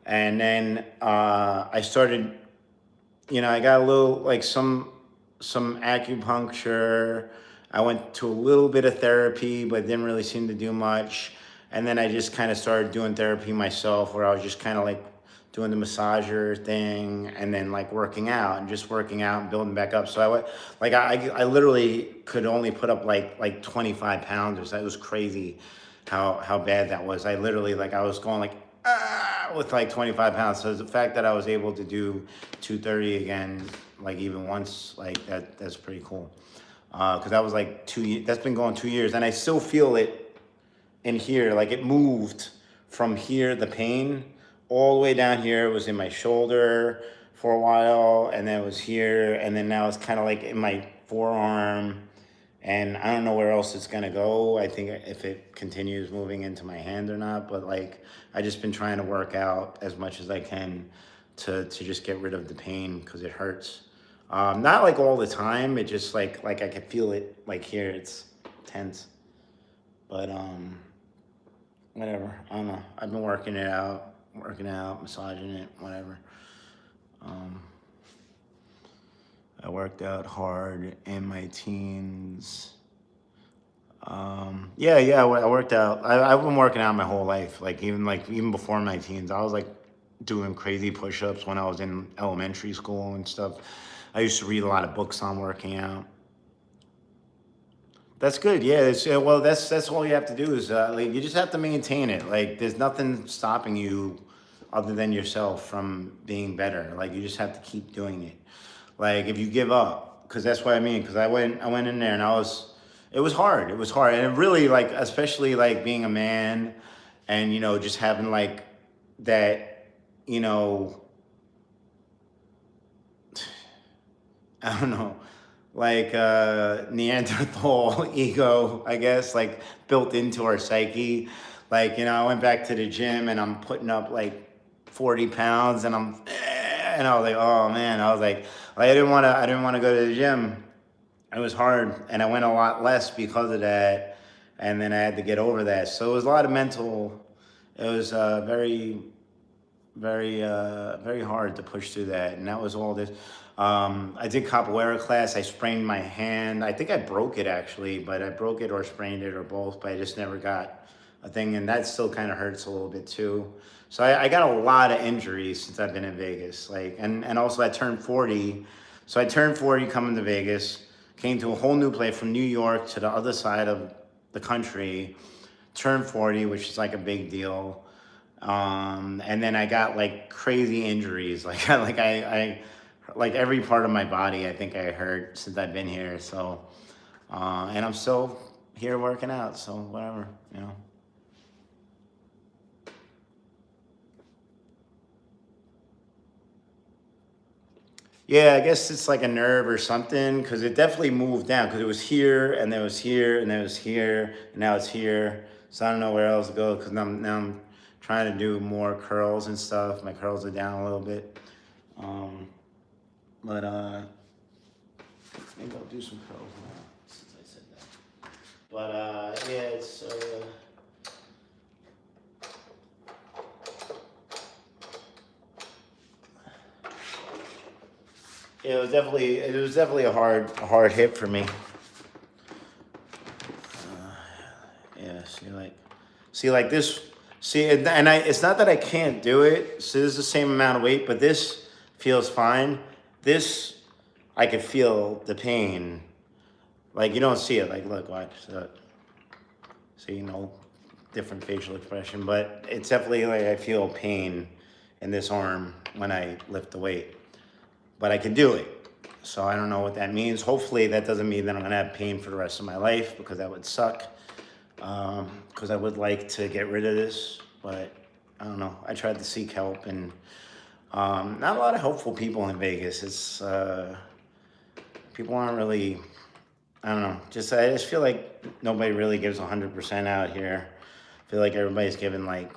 S1: And then I started, I got a little like some acupuncture. I went to a little bit of therapy, but didn't really seem to do much. And then I just kind of started doing therapy myself, where I was just kind of like doing the massager thing, and then like working out and just working out and building back up. So I went, like, I literally could only put up like 25 pounds or so. It was crazy how bad that was. I literally, like, I was going like, with like 25 pounds. So the fact that I was able to do 230 again, like even once, like that's pretty cool. Because that was like that's been going 2 years, and I still feel it in here. Like, it moved from here, the pain, all the way down here. It was in my shoulder for a while, and then it was here, and then now it's kind of like in my forearm, and I don't know where else it's gonna go. I think if it continues moving into my hand or not, but like, I just been trying to work out as much as I can to just get rid of the pain, because it hurts. Not like all the time. It just like I can feel it like here. It's tense, but whatever. I don't know. I've been working out, massaging it, whatever. Um, I worked out hard in my teens. Yeah, I worked out. I've been working out my whole life. Like even before my teens, I was like doing crazy push-ups when I was in elementary school and stuff. I used to read a lot of books on working out. That's good. Yeah. Well, that's all you have to do is like, you just have to maintain it. Like, there's nothing stopping you other than yourself from being better. Like, you just have to keep doing it. Like, if you give up, because that's what I mean. Because I went in there, and it was hard. It was hard, and it really, like, especially like being a man, and just having like that, you know I don't know, like Neanderthal ego, I guess, like built into our psyche. Like, I went back to the gym and I'm putting up like 40 pounds and and I was like, oh man, I didn't want to go to the gym. It was hard and I went a lot less because of that. And then I had to get over that. So it was a lot of mental, it was very hard to push through that. And that was all this. I did capoeira class. I sprained my hand. I think I broke it actually, but I broke it or sprained it or both, but I just never got a thing. And that still kind of hurts a little bit too. So I got a lot of injuries since I've been in Vegas. Like, and also I turned 40. So I turned 40 coming to Vegas, came to a whole new place from New York to the other side of the country, turned 40, which is like a big deal. And then I got like crazy injuries. Like every part of my body, I think I hurt since I've been here. So, and I'm still here working out. So whatever. Yeah, I guess it's like a nerve or something because it definitely moved down because it was here and then it was here and then it was here and now it's here. So I don't know where else to go because now I'm trying to do more curls and stuff. My curls are down a little bit. Um, but maybe I'll do some curls now since I said that. But yeah, it's it was definitely a hard hit for me. Yeah, see like this, and it's not that I can't do it. So this is the same amount of weight, but this feels fine. This, I could feel the pain. Like you don't see it. Like look, watch. See, different facial expression, but it's definitely like I feel pain in this arm when I lift the weight. But I can do it. So I don't know what that means. Hopefully that doesn't mean that I'm gonna have pain for the rest of my life because that would suck. Because I would like to get rid of this, but I don't know. I tried to seek help and not a lot of helpful people in Vegas. It's people aren't really, I don't know. I just feel like nobody really gives 100% out here. I feel like everybody's giving like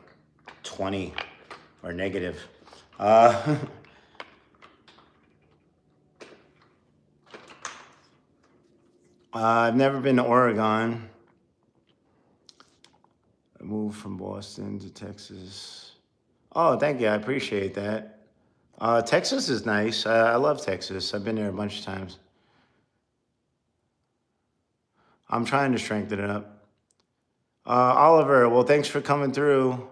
S1: 20 or negative. I've never been to Oregon. I moved from Boston to Texas. Oh, thank you. I appreciate that. Texas is nice. I love Texas. I've been there a bunch of times. I'm trying to strengthen it up. Oliver, well, thanks for coming through.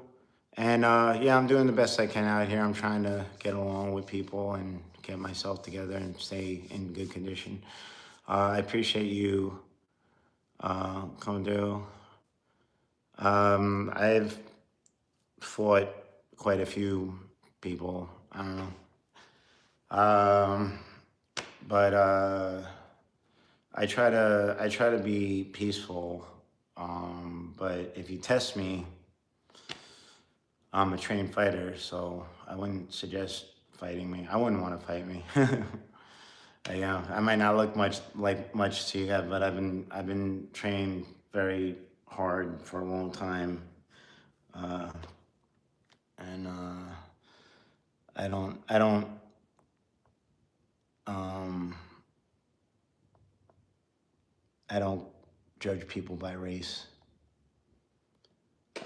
S1: And yeah, I'm doing the best I can out here. I'm trying to get along with people and get myself together and stay in good condition. I appreciate you coming through. I've fought quite a few people. I don't know. But I try to be peaceful. But if you test me, I'm a trained fighter, so I wouldn't suggest fighting me. I wouldn't want to fight me. Yeah, I might not look much to you guys, but I've been trained very hard for a long time, and I don't I don't judge people by race.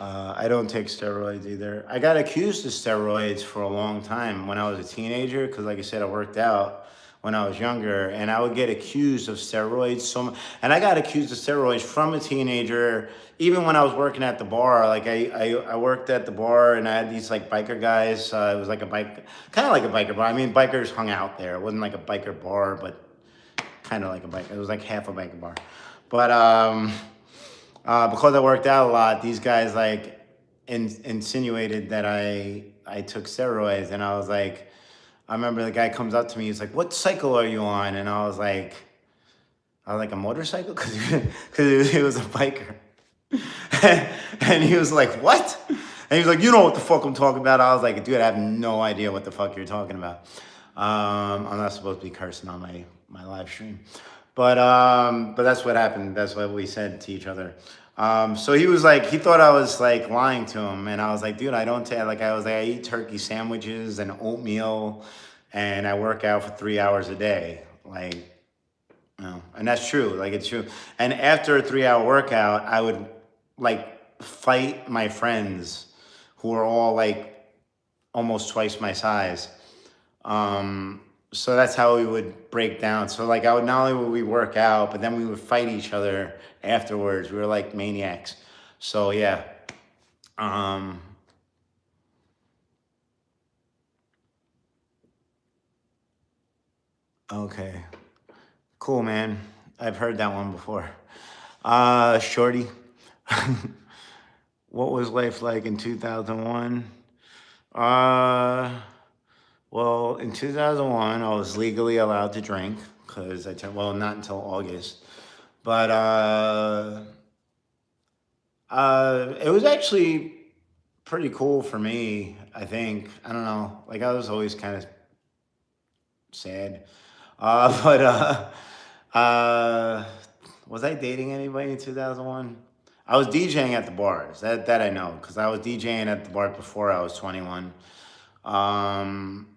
S1: I don't take steroids either. I got accused of steroids for a long time when I was a teenager because, like I said, I worked out when I was younger, and I would get accused of steroids. And I got accused of steroids from a teenager, even when I was working at the bar. Like I worked at the bar, and I had these like biker guys. It was like kind of like a biker bar. I mean, bikers hung out there. It wasn't like a biker bar, but kind of like a biker. It was like half a biker bar, but because I worked out a lot, these guys like insinuated that I took steroids, and I was like, I remember the guy comes up to me, he's like, "What cycle are you on?" And I was like, "A motorcycle," because he was a biker, and he was like, "What?" And he was like, "You know what the fuck I'm talking about?" I was like, "Dude, I have no idea what the fuck you're talking about." I'm not supposed to be cursing on my my live stream. But that's what happened. That's what we said to each other. So he was like, he thought I was like lying to him, and I was like, dude, I don't take like I was like I eat turkey sandwiches and oatmeal, and I work out for 3 hours a day, like. No, and that's true. Like it's true. And after a 3 hour workout, I would like fight my friends who are all like almost twice my size. Um, so that's how we would break down. So like I would not only would we work out, but then we would fight each other afterwards. We were like maniacs. So yeah. Um, okay. Cool, man. I've heard that one before. Shorty. What was life like in 2001? Uh, well, in 2001, I was legally allowed to drink because I turned, well, not until August. But it was actually pretty cool for me, I think. I don't know. Like, I was always kind of sad. But uh, was I dating anybody in 2001? I was DJing at the bars. That I know because I was DJing at the bar before I was 21. Um,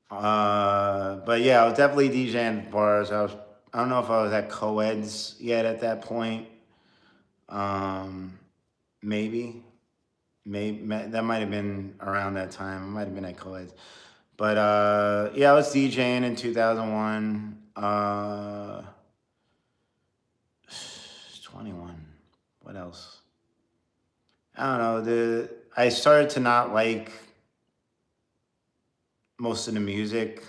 S1: but yeah, I was definitely DJing at bars. I don't know if I was at co-eds yet at that point. Um, maybe, maybe that might have been around that time. I might have been at co-eds. But yeah, I was DJing in 2001. 21. What else? I don't know. I started to not like most of the music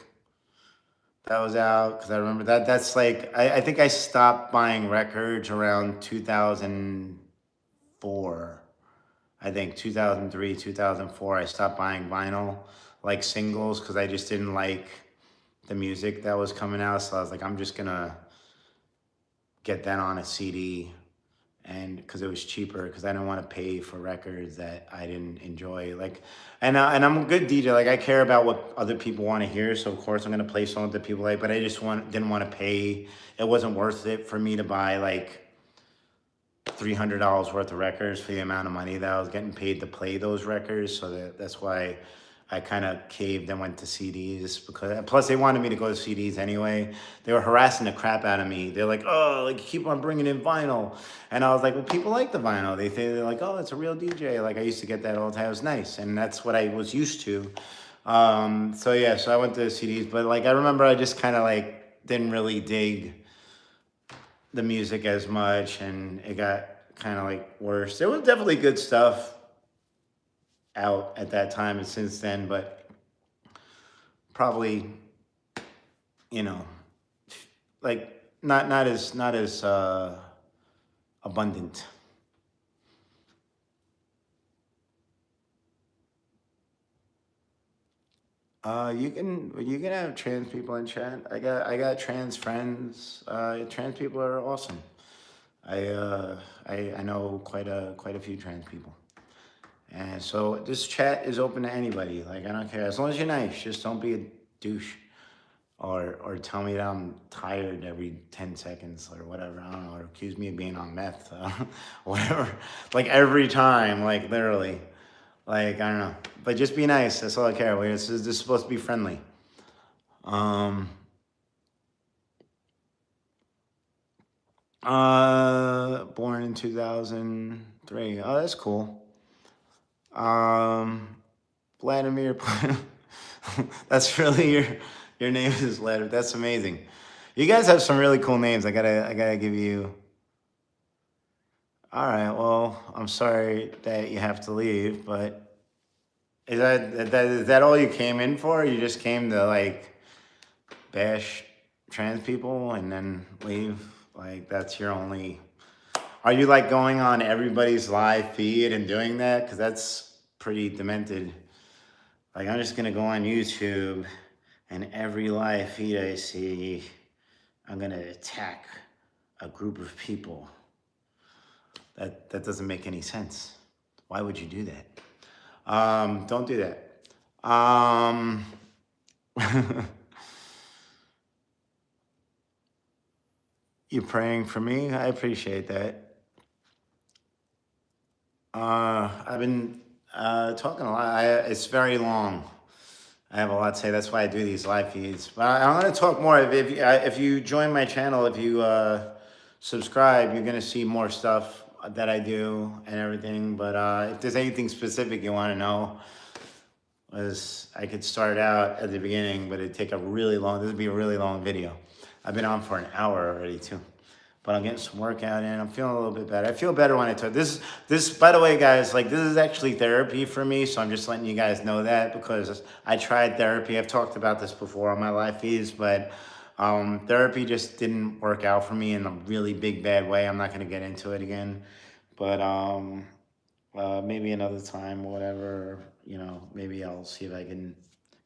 S1: that was out because I remember that's like I think I stopped buying records around 2004. I think 2003, 2004 I stopped buying vinyl like singles because I just didn't like the music that was coming out. So I was like, I'm just gonna get that on a CD, and because it was cheaper, because I didn't want to pay for records that I didn't enjoy. Like, and I'm a good DJ. Like I care about what other people want to hear, so of course I'm gonna play songs that people like. But I just didn't want to pay. It wasn't worth it for me to buy like $300 worth of records for the amount of money that I was getting paid to play those records. So that's why I kind of caved and went to CDs because plus they wanted me to go to CDs anyway. They were harassing the crap out of me. They're like, oh, like you keep on bringing in vinyl, and I was like, well, people like the vinyl. They're like, oh, it's a real DJ. Like I used to get that all the time. It was nice, and that's what I was used to. So yeah, so I went to CDs, but like I remember I just kind of like didn't really dig the music as much, and it got kind of like worse. There was definitely good stuff out at that time and since then, but probably, you know, like not as abundant. You can have trans people in chat. I got trans friends. Trans people are awesome. I know quite a few trans people. And so this chat is open to anybody. Like I don't care as long as you're nice. Just don't be a douche, or tell me that I'm tired every 10 seconds or whatever. I don't know. Or accuse me of being on meth, whatever. Like every time, like literally. Like I don't know. But just be nice. That's all I care. This is supposed to be friendly. Um. Born in 2003. Oh, that's cool. Um. Vladimir. That's really your name is Vladimir. That's amazing. You guys have some really cool names. I gotta give you. All right. Well, I'm sorry that you have to leave, but is that all you came in for? You just came to like bash trans people and then leave? Like that's your only. Are you like going on everybody's live feed and doing that? Because that's pretty demented. Like I'm just gonna go on YouTube, and every live feed I see, I'm gonna attack a group of people. That doesn't make any sense. Why would you do that? Don't do that. You praying for me? I appreciate that. I've been talking a lot. It's very long. I have a lot to say. That's why I do these live feeds. But I'm going to talk more. If you join my channel, if you subscribe, you're going to see more stuff that I do and everything. But if there's anything specific you want to know, I could start out at the beginning, but it'd take a really long. This would be a really long video. I've been on for an hour already too. But I'm getting some workout in. I'm feeling a little bit better. I feel better when I talk. This, by the way, guys, like this is actually therapy for me. So I'm just letting you guys know that because I tried therapy. I've talked about this before on my live feeds, but therapy just didn't work out for me in a really big bad way. I'm not going to get into it again, but maybe another time or whatever. You know, maybe I'll see if I can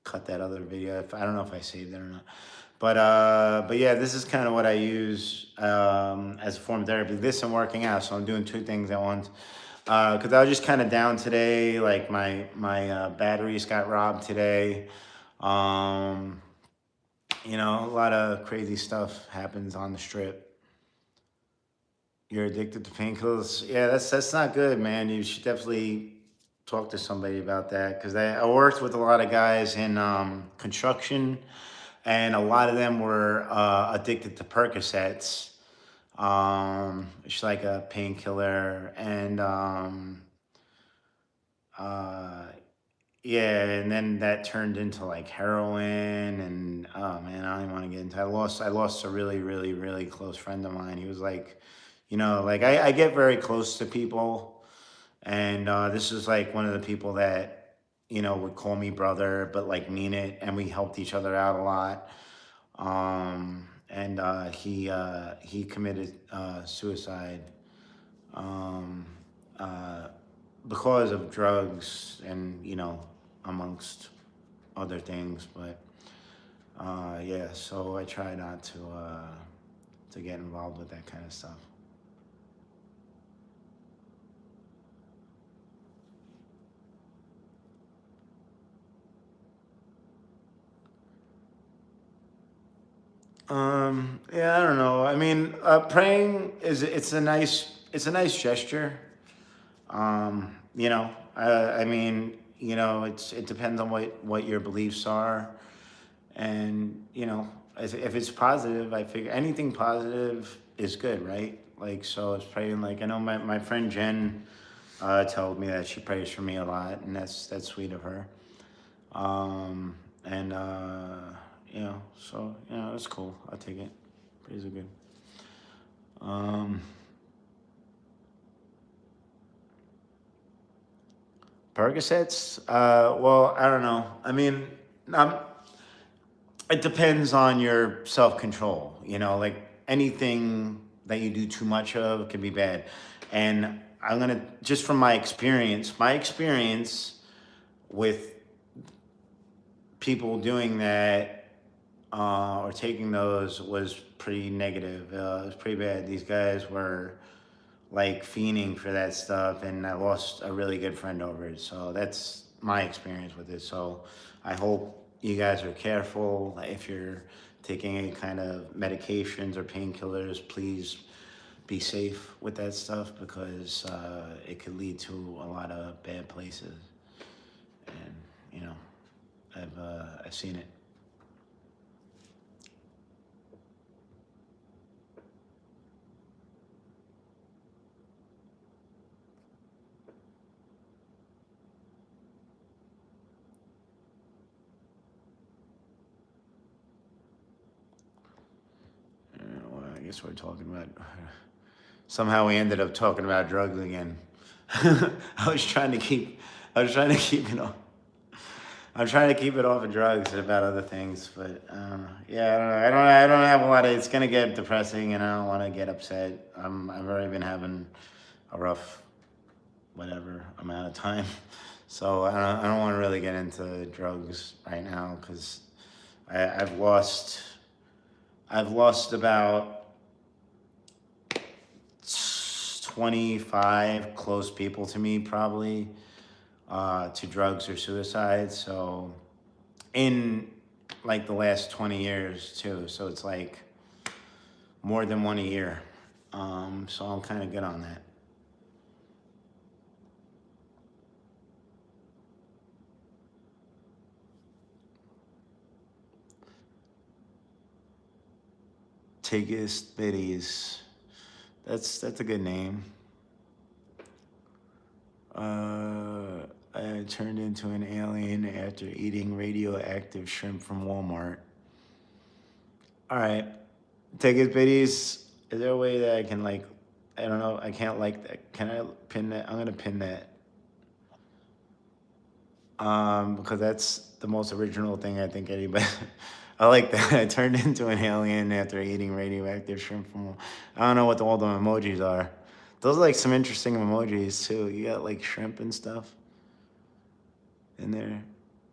S1: cut that other video. If I don't know if I saved it or not. But yeah, this is kind of what I use as a form of therapy. This and working out, so I'm doing two things at once. Because I was just kind of down today. Like my batteries got robbed today. You know, a lot of crazy stuff happens on the strip. You're addicted to painkillers. Yeah, that's not good, man. You should definitely talk to somebody about that. Because I worked with a lot of guys in construction. And a lot of them were addicted to Percocets. It's like a painkiller. And yeah, and then that turned into like heroin. And oh man, I don't even want to get into it. I lost a really, really, really close friend of mine. He was like, you know, like I get very close to people. And this is like one of the people that, you know, would call me brother, but like mean it. And we helped each other out a lot. And he committed suicide because of drugs and, you know, amongst other things. But yeah, so I try not to get involved with that kind of stuff. Yeah, I don't know. I mean, praying it's a nice gesture. You know, I mean, you know, it depends on what your beliefs are, and you know, if it's positive, I figure anything positive is good, right? Like, so it's praying. Like, I know my friend Jen told me that she prays for me a lot, and that's sweet of her. And you know, so you know, it's cool. I'll take it. Praise are good. Percocets? Well, I don't know. I mean, um, it depends on your self-control. You know, like anything that you do too much of can be bad. And I'm gonna just from my experience with people doing that or taking those was pretty negative. It was pretty bad. These guys were like fiending for that stuff, and I lost a really good friend over it. So that's my experience with it. So I hope you guys are careful. If you're taking any kind of medications or painkillers, please be safe with that stuff because it could lead to a lot of bad places. And you know, I've seen it. Well, I guess we're talking about. Somehow we ended up talking about drugs again. I was trying to keep. I was trying to keep it off. I'm trying to keep it off of drugs and about other things, but yeah, I don't know. I don't have a lot of. It's gonna get depressing, and I don't want to get upset. I've already been having a rough, whatever amount of time, so I don't want to really get into drugs right now because I've lost. I've lost about 25 close people to me, probably, to drugs or suicide. So, in like the last 20 years, too. So, it's like more than one a year. So I'm kind of good on that. Tigis Biddies. That's a good name. I turned into an alien after eating radioactive shrimp from Walmart. All right. Tigis Biddies. Is there a way that I can like? I don't know. I can't like that. Can I pin that? I'm gonna pin that. Because that's the most original thing I think anybody. I like that. I turned into an alien after eating radioactive shrimp from. I don't know what all the emojis are. Those are like some interesting emojis too. You got like shrimp and stuff in there.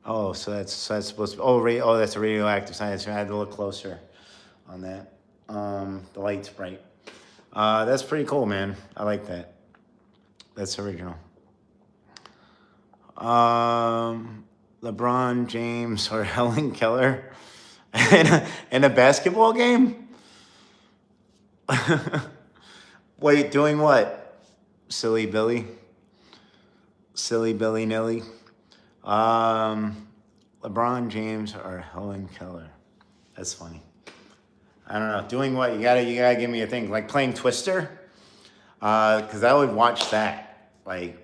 S1: Oh, so that's supposed to. Be, oh, that's a radioactive science. I had to look closer on that. The light's bright. That's pretty cool, man. I like that. That's original. LeBron James or Helen Keller in a basketball game? Wait, doing what? Silly Billy? Silly Billy Nilly? LeBron James or Helen Keller? That's funny. I don't know. Doing what? You gotta give me a thing. Like playing Twister? Because I would watch that. Like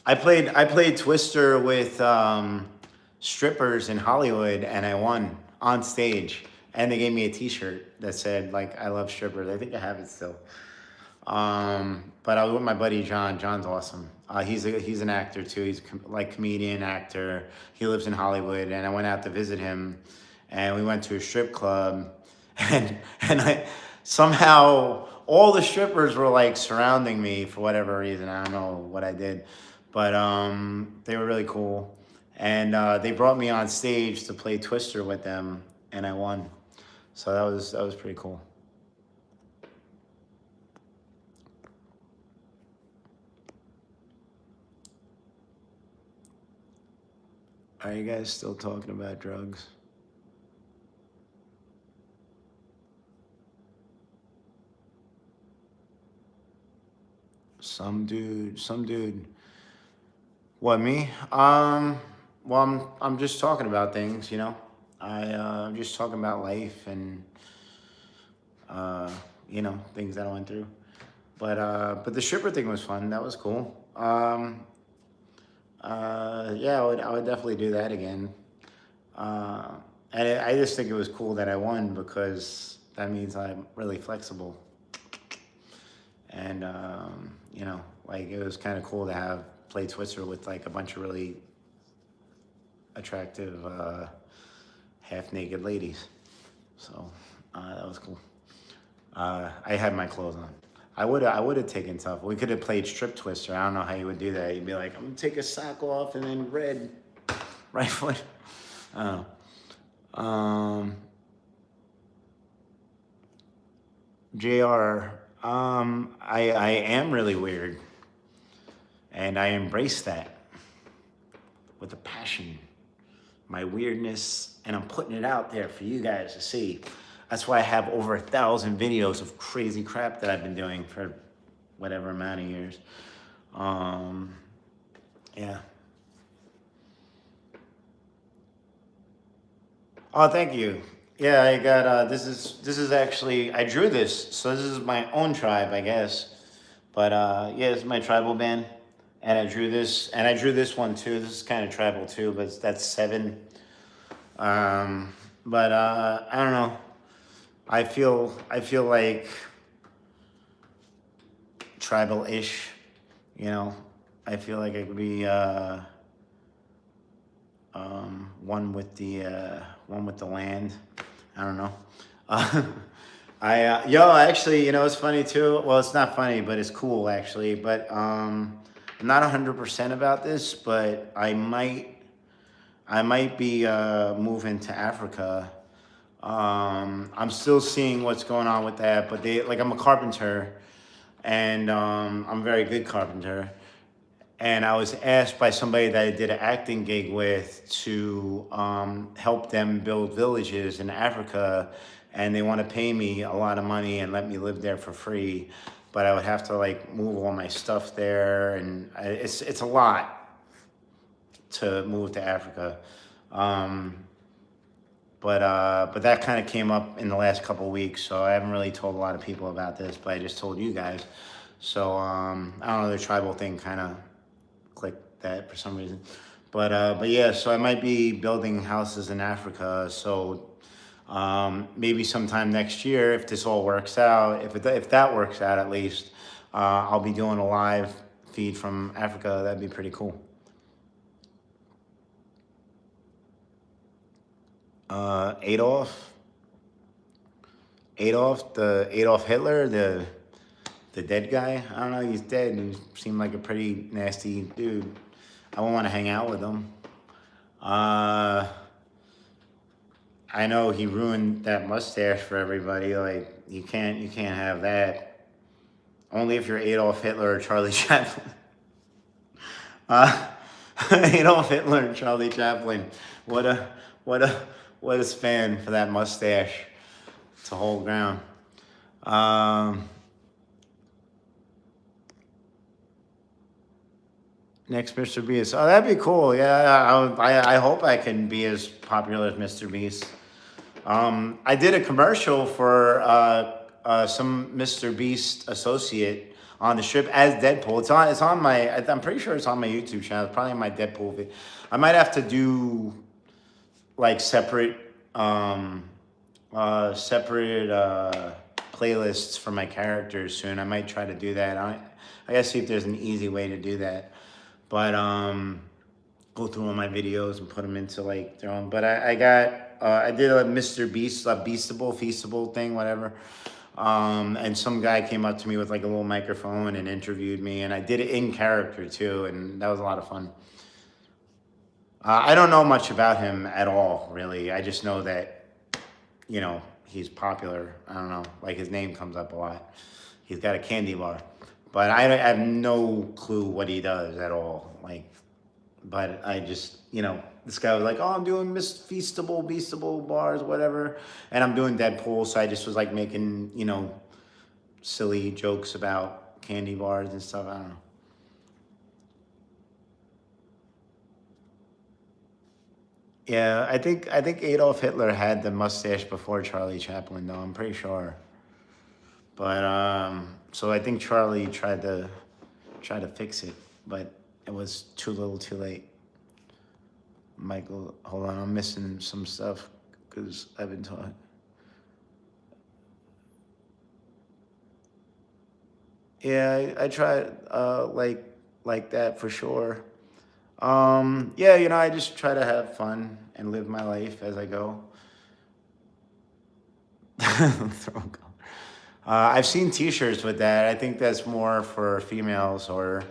S1: I played Twister with strippers in Hollywood, and I won on stage. And they gave me a T-shirt that said like "I love strippers." I think I have it still. But I was with my buddy John. John's awesome. He's an actor too. He's like comedian, actor. He lives in Hollywood, and I went out to visit him, and we went to a strip club, and I somehow all the strippers were like surrounding me for whatever reason. I don't know what I did, but they were really cool, and they brought me on stage to play Twister with them, and I won. So that was pretty cool. Are you guys still talking about drugs? Some dude. What, me? Well, I'm just talking about things, you know. I'm just talking about life and things that I went through. But the stripper thing was fun. That was cool. Yeah, I would definitely do that again. And I just think it was cool that I won because that means I'm really flexible. And like it was kind of cool to have play Twister with like a bunch of really attractive half naked ladies. So that was cool. I had my clothes on. I would have taken tough. We could have played strip Twister. I don't know how you would do that. You'd be like, I'm gonna take a sock off and then red right foot. I don't know. JR, I am really weird. And I embrace that with a passion. My weirdness, and I'm putting it out there for you guys to see. That's why I have over 1,000 videos of crazy crap that I've been doing for whatever amount of years. Yeah. Oh, thank you. Yeah, I got this is actually I drew this, so this is my own tribe, I guess. But yeah, it's my tribal band, and I drew this, and I drew this one too. This is kind of tribal too, but that's 7. But I don't know. I feel like tribal-ish, you know. I feel like I could be one with the land. I don't know. Actually, it's funny too. Well, it's not funny, but it's cool actually. But I'm not 100% about this, but I might be moving to Africa. I'm still seeing what's going on with that, but I'm a carpenter, and I'm a very good carpenter. And I was asked by somebody that I did an acting gig with to help them build villages in Africa. and they want to pay me a lot of money and let me live there for free, but I would have to like move all my stuff there, and it's a lot to move to Africa. But that kind of came up in the last couple of weeks, so I haven't really told a lot of people about this, but I just told you guys. So I don't know, the tribal thing kind of clicked that for some reason. But yeah, so I might be building houses in Africa. So maybe sometime next year, if this all works out, if that works out at least, I'll be doing a live feed from Africa. That'd be pretty cool. Adolf, the Adolf Hitler, the dead guy. I don't know, he's dead. He seemed like a pretty nasty dude. I won't want to hang out with him. I know he ruined that mustache for everybody. Like you can't have that. Only if you're Adolf Hitler or Charlie Chaplin. Adolf Hitler and Charlie Chaplin. What a span for that mustache to hold ground. Next Mr. Beast. Oh, that'd be cool. Yeah, I hope I can be as popular as Mr. Beast. I did a commercial for some Mr. Beast associate on the strip as Deadpool. It's on my. I'm pretty sure it's on my YouTube channel. It's probably my Deadpool video. I might have to do like separate playlists for my characters soon. I might try to do that. I gotta see if there's an easy way to do that. But go through all my videos and put them into like their own. But I did a Mr. Beast, a Beastable, Feastable thing, whatever. And some guy came up to me with like a little microphone and interviewed me, and I did it in character too, and that was a lot of fun. I don't know much about him at all, really. I just know that, you know, he's popular. I don't know, like his name comes up a lot. He's got a candy bar. But I have no clue what he does at all. Like, but I just, you know, this guy was like, oh, I'm doing Miss Feastable, Beastable bars, whatever. And I'm doing Deadpool, so I just was like making, you know, silly jokes about candy bars and stuff. I don't know. Yeah, I think Adolf Hitler had the mustache before Charlie Chaplin, though. I'm pretty sure. But so I think Charlie tried to fix it, but it was too little, too late. Michael, hold on, I'm missing some stuff because I've been taught. Yeah, I tried like that for sure. Yeah, you know, I just try to have fun and live my life as I go. I've seen T-shirts with that. I think that's more for females, or,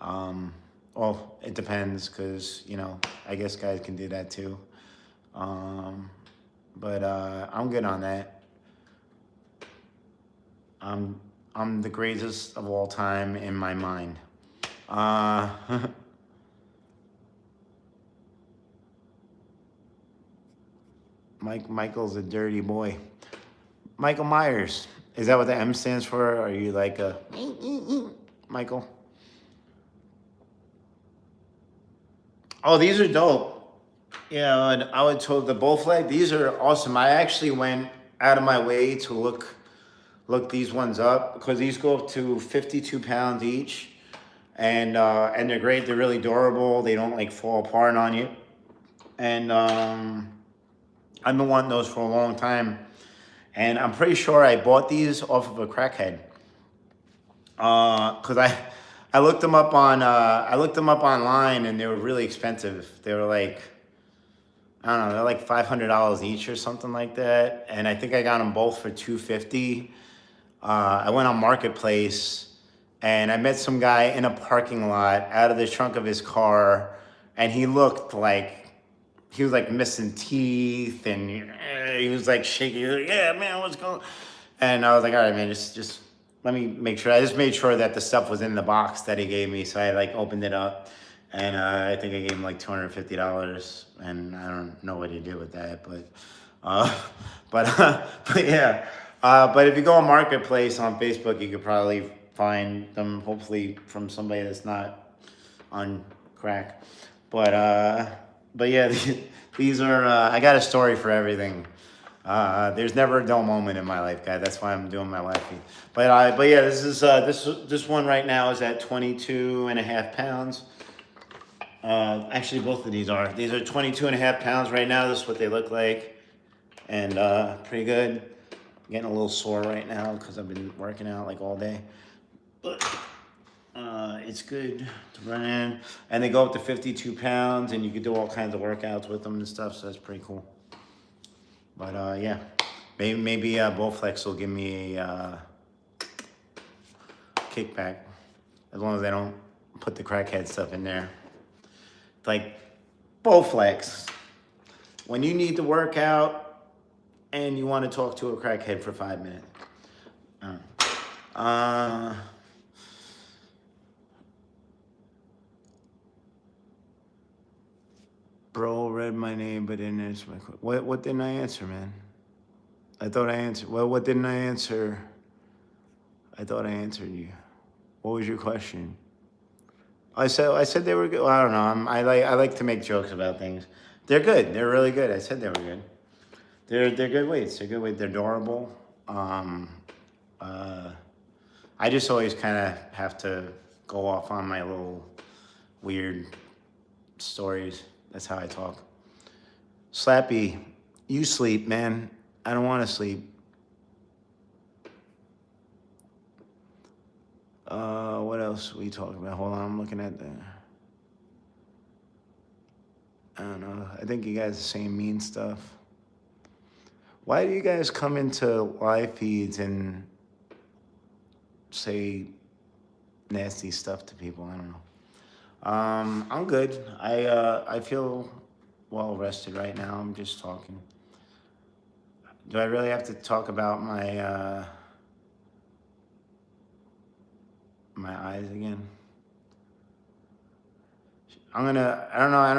S1: well, it depends, because, you know, I guess guys can do that too. But I'm good on that. I'm the greatest of all time in my mind. Michael's a dirty boy. Michael Myers. Is that what the M stands for? Are you like a Michael? Oh, these are dope. Yeah, and I would told the bull flag. These are awesome. I actually went out of my way to look these ones up, because these go up to 52 pounds each, and they're great. They're really durable. They don't like fall apart on you. And I've been wanting those for a long time. And I'm pretty sure I bought these off of a crackhead. Cause I looked them up on online, and they were really expensive. They were like, I don't know, they're like $500 each or something like that. And I think I got them both for $250. I went on Marketplace, and I met some guy in a parking lot out of the trunk of his car, and he looked like he was like missing teeth, and he was like shaking. He was like, yeah, man, what's going on? And I was like, all right, man, just let me make sure. I just made sure that the stuff was in the box that he gave me. So I like opened it up, and I think I gave him like $250, and I don't know what he did with that, but Uh, but yeah. But if you go on Marketplace on Facebook, you could probably find them, hopefully from somebody that's not on crack. But uh, but yeah, these are. I got a story for everything. There's never a dull moment in my life, guy. That's why I'm doing my life feed. But yeah, this one right now is at 22 and a half pounds. Actually, both of these are. These are 22 and a half pounds right now. This is what they look like, and pretty good. Getting a little sore right now because I've been working out like all day, but it's good to run in. And they go up to 52 pounds, and you can do all kinds of workouts with them and stuff. So that's pretty cool. But yeah, maybe Bowflex will give me a kickback as long as they don't put the crackhead stuff in there. Like Bowflex, when you need to work out and you want to talk to a crackhead for 5 minutes. Bro read my name but didn't answer my question. What didn't I answer, man? I thought I answered. Well, what didn't I answer? I thought I answered you. What was your question? I said they were good. Well, I don't know. I like to make jokes about things. They're good. They're really good. I said they were good. They're good weights. They're good weights. They're adorable. I just always kind of have to go off on my little weird stories. That's how I talk. Slappy, you sleep, man. I don't want to sleep. What else are we talking about? Hold on, I'm looking at the. I don't know. I think you guys are saying mean stuff. Why do you guys come into live feeds and say nasty stuff to people? I don't know. I'm good. I feel well rested right now. I'm just talking. Do I really have to talk about my my eyes again? I don't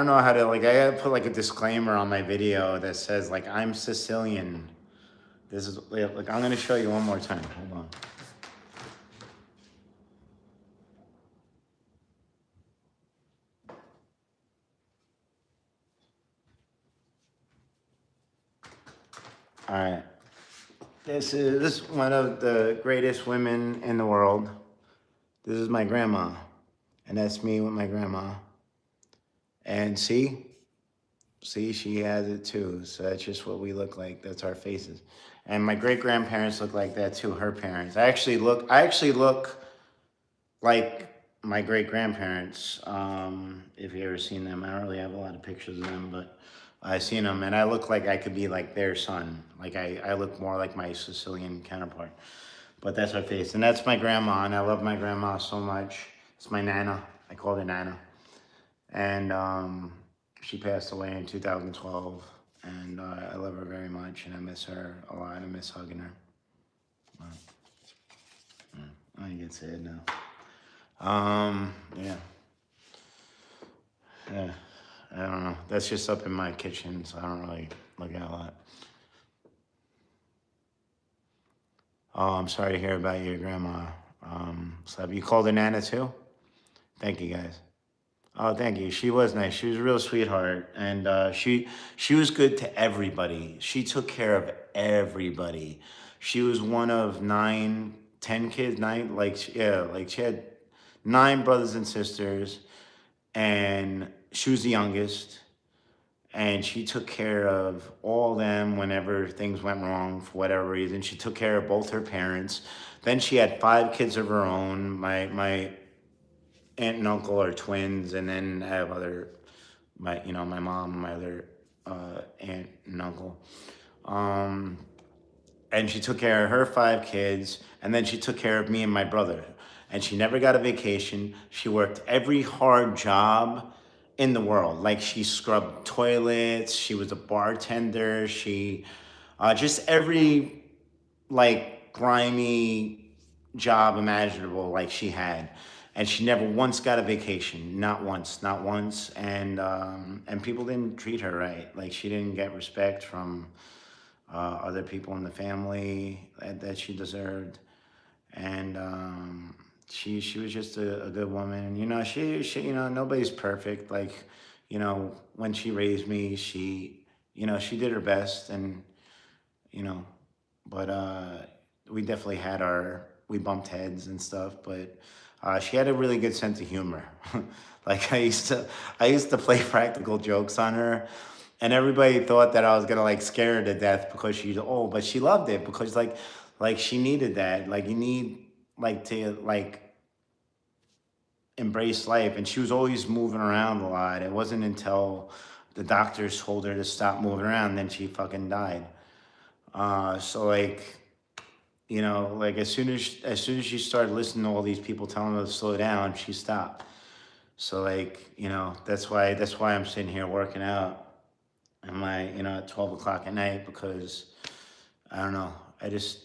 S1: know how to, like, I gotta put like a disclaimer on my video that says like I'm Sicilian. This is like I'm gonna show you one more time. Hold on. All right. This is one of the greatest women in the world. This is my grandma, and that's me with my grandma. And see, she has it too. So that's just what we look like. That's our faces. And my great grandparents look like that too. Her parents. I actually look like my great grandparents. If you ever seen them, I don't really have a lot of pictures of them, but I seen them, and I look like I could be like their son. Like I look more like my Sicilian counterpart. But that's her face, and that's my grandma, and I love my grandma so much. It's my nana. I call her nana, and she passed away in 2012, and I love her very much, and I miss her a lot. I miss hugging her. I get sad now. Yeah. Yeah. I don't know. That's just up in my kitchen, so I don't really look at a lot. Oh, I'm sorry to hear about your grandma. So you called her Nana too? Thank you, guys. Oh, thank you. She was nice. She was a real sweetheart, and she was good to everybody. She took care of everybody. She was one of 10 kids. Like she had 9 brothers and sisters, and she was the youngest. And she took care of all them whenever things went wrong for whatever reason. She took care of both her parents. Then she had 5 kids of her own. My aunt and uncle are twins, and then I have my mom, my other aunt and uncle. And she took care of her 5 kids, and then she took care of me and my brother. And she never got a vacation. She worked every hard job in the world. Like she scrubbed toilets, she was a bartender, she just every like grimy job imaginable like she had. And she never once got a vacation, not once. And people didn't treat her right. Like she didn't get respect from other people in the family that she deserved, and she was just a good woman. You know, she you know, nobody's perfect. Like, you know, when she raised me, she, you know, she did her best, and you know, but we definitely had we bumped heads and stuff, but she had a really good sense of humor. Like I used to play practical jokes on her, and everybody thought that I was gonna like scare her to death because she's old, but she loved it because like she needed that. Like you need like to like embrace life, and she was always moving around a lot. It wasn't until the doctors told her to stop moving around, then she fucking died. So like, you know, like as soon as she started listening to all these people telling her to slow down, she stopped. So like, you know, that's why I'm sitting here working out and you know, at 12 o'clock at night, because I don't know, I just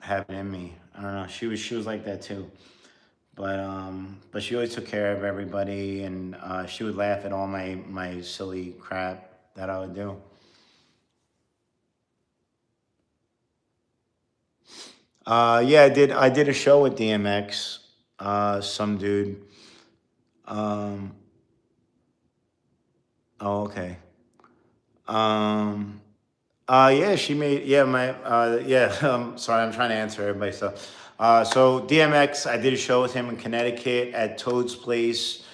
S1: have it in me. I don't know. She was like that too. But she always took care of everybody, and she would laugh at all my silly crap that I would do. Yeah, I did a show with DMX. Some dude. Um, oh, okay. Um, yeah, she made, yeah, yeah, sorry, I'm trying to answer everybody's stuff. So DMX, I did a show with him in Connecticut at Toad's Place.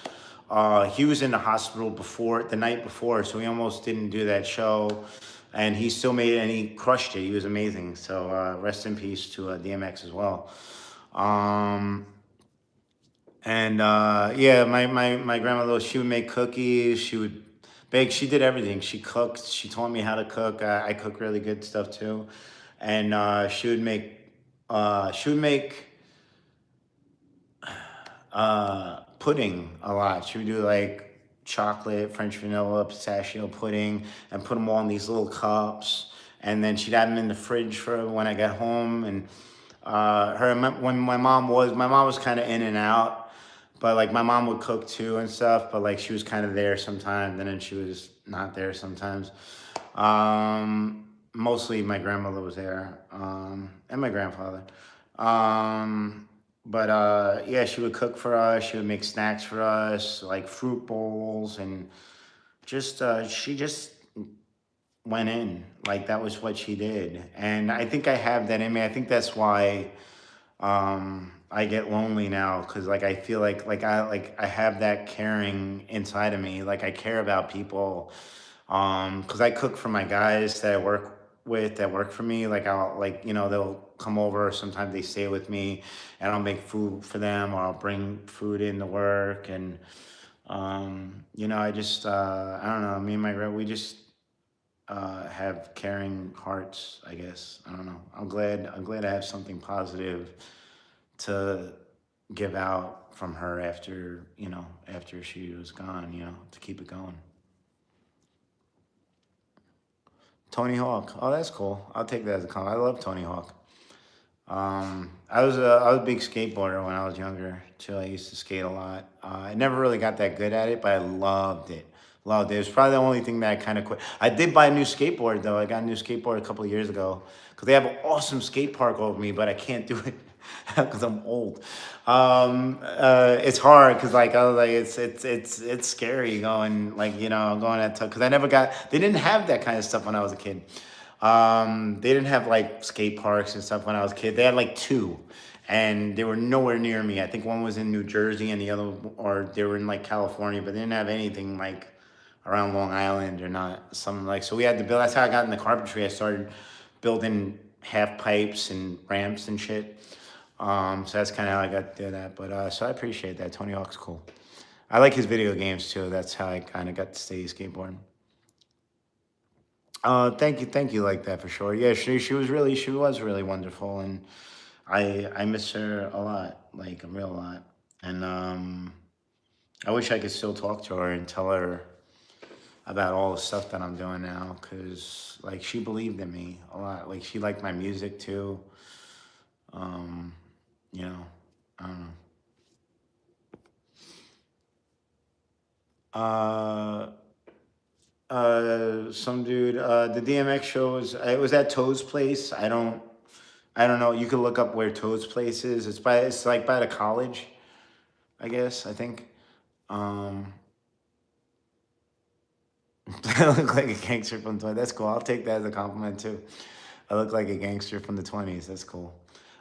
S1: He was in the hospital the night before, so he almost didn't do that show. And he still made it, and he crushed it. He was amazing. So rest in peace to DMX as well. Um, and yeah, my grandmother, she would make cookies. She would bake. She did everything. She cooked. She taught me how to cook. I cook really good stuff too. And she would make pudding a lot. She would do like chocolate, French vanilla, pistachio pudding, and put them all in these little cups. And then she'd have them in the fridge for when I got home. And when my mom was kind of in and out, but like my mom would cook too and stuff. But like she was kind of there sometimes, and then she was not there sometimes. Mostly my grandmother was there, and my grandfather. But yeah, she would cook for us. She would make snacks for us, like fruit bowls, and just she just went in. Like that was what she did, and I think I have that in me. I think that's why I get lonely now, because like I feel like I have that caring inside of me. Like I care about people, because I cook for my guys that I work with, that work for me. Like I'll, like, you know, they'll come over, sometimes they stay with me, and I'll make food for them, or I'll bring food in to work. And you know, I just I don't know, me and my girl, we just have caring hearts, I guess. I don't know. I'm glad I have something positive to give out from her after, you know, after she was gone, you know, to keep it going. Tony Hawk. Oh, that's cool. I'll take that as a compliment. I love Tony Hawk. I was a big skateboarder when I was younger too. I used to skate a lot. I never really got that good at it, but I loved it. Loved it. It was probably the only thing that I kind of quit. I did buy a new skateboard though. I got a new skateboard a couple of years ago because they have an awesome skate park over me, but I can't do it because I'm old. It's hard because like I was like it's scary going, like, you know, going at because I never got, they didn't have that kind of stuff when I was a kid. They didn't have like skate parks and stuff when I was a kid. They had like two, and they were nowhere near me. I think one was in New Jersey and the other, or they were in like California, but they didn't have anything like around Long Island or not. Something like, so we had to build. That's how I got into carpentry. I started building half pipes and ramps and shit. So that's kind of how I got to do that. But so I appreciate that. Tony Hawk's cool. I like his video games too. That's how I kind of got to stay skateboarding. Thank you, like that for sure. Yeah, she was really wonderful, and I miss her a lot, like a real lot. And I wish I could still talk to her and tell her about all the stuff that I'm doing now, cause like she believed in me a lot. Like she liked my music too. Um, you know, I don't know. Some dude, the DMX shows. It was at Toad's place. I don't know. You can look up where Toad's place is. It's like by the college, I guess. I think. Um, I look like a gangster from the 20s. That's cool. I'll take that as a compliment too. I look like a gangster from the 20s. That's cool.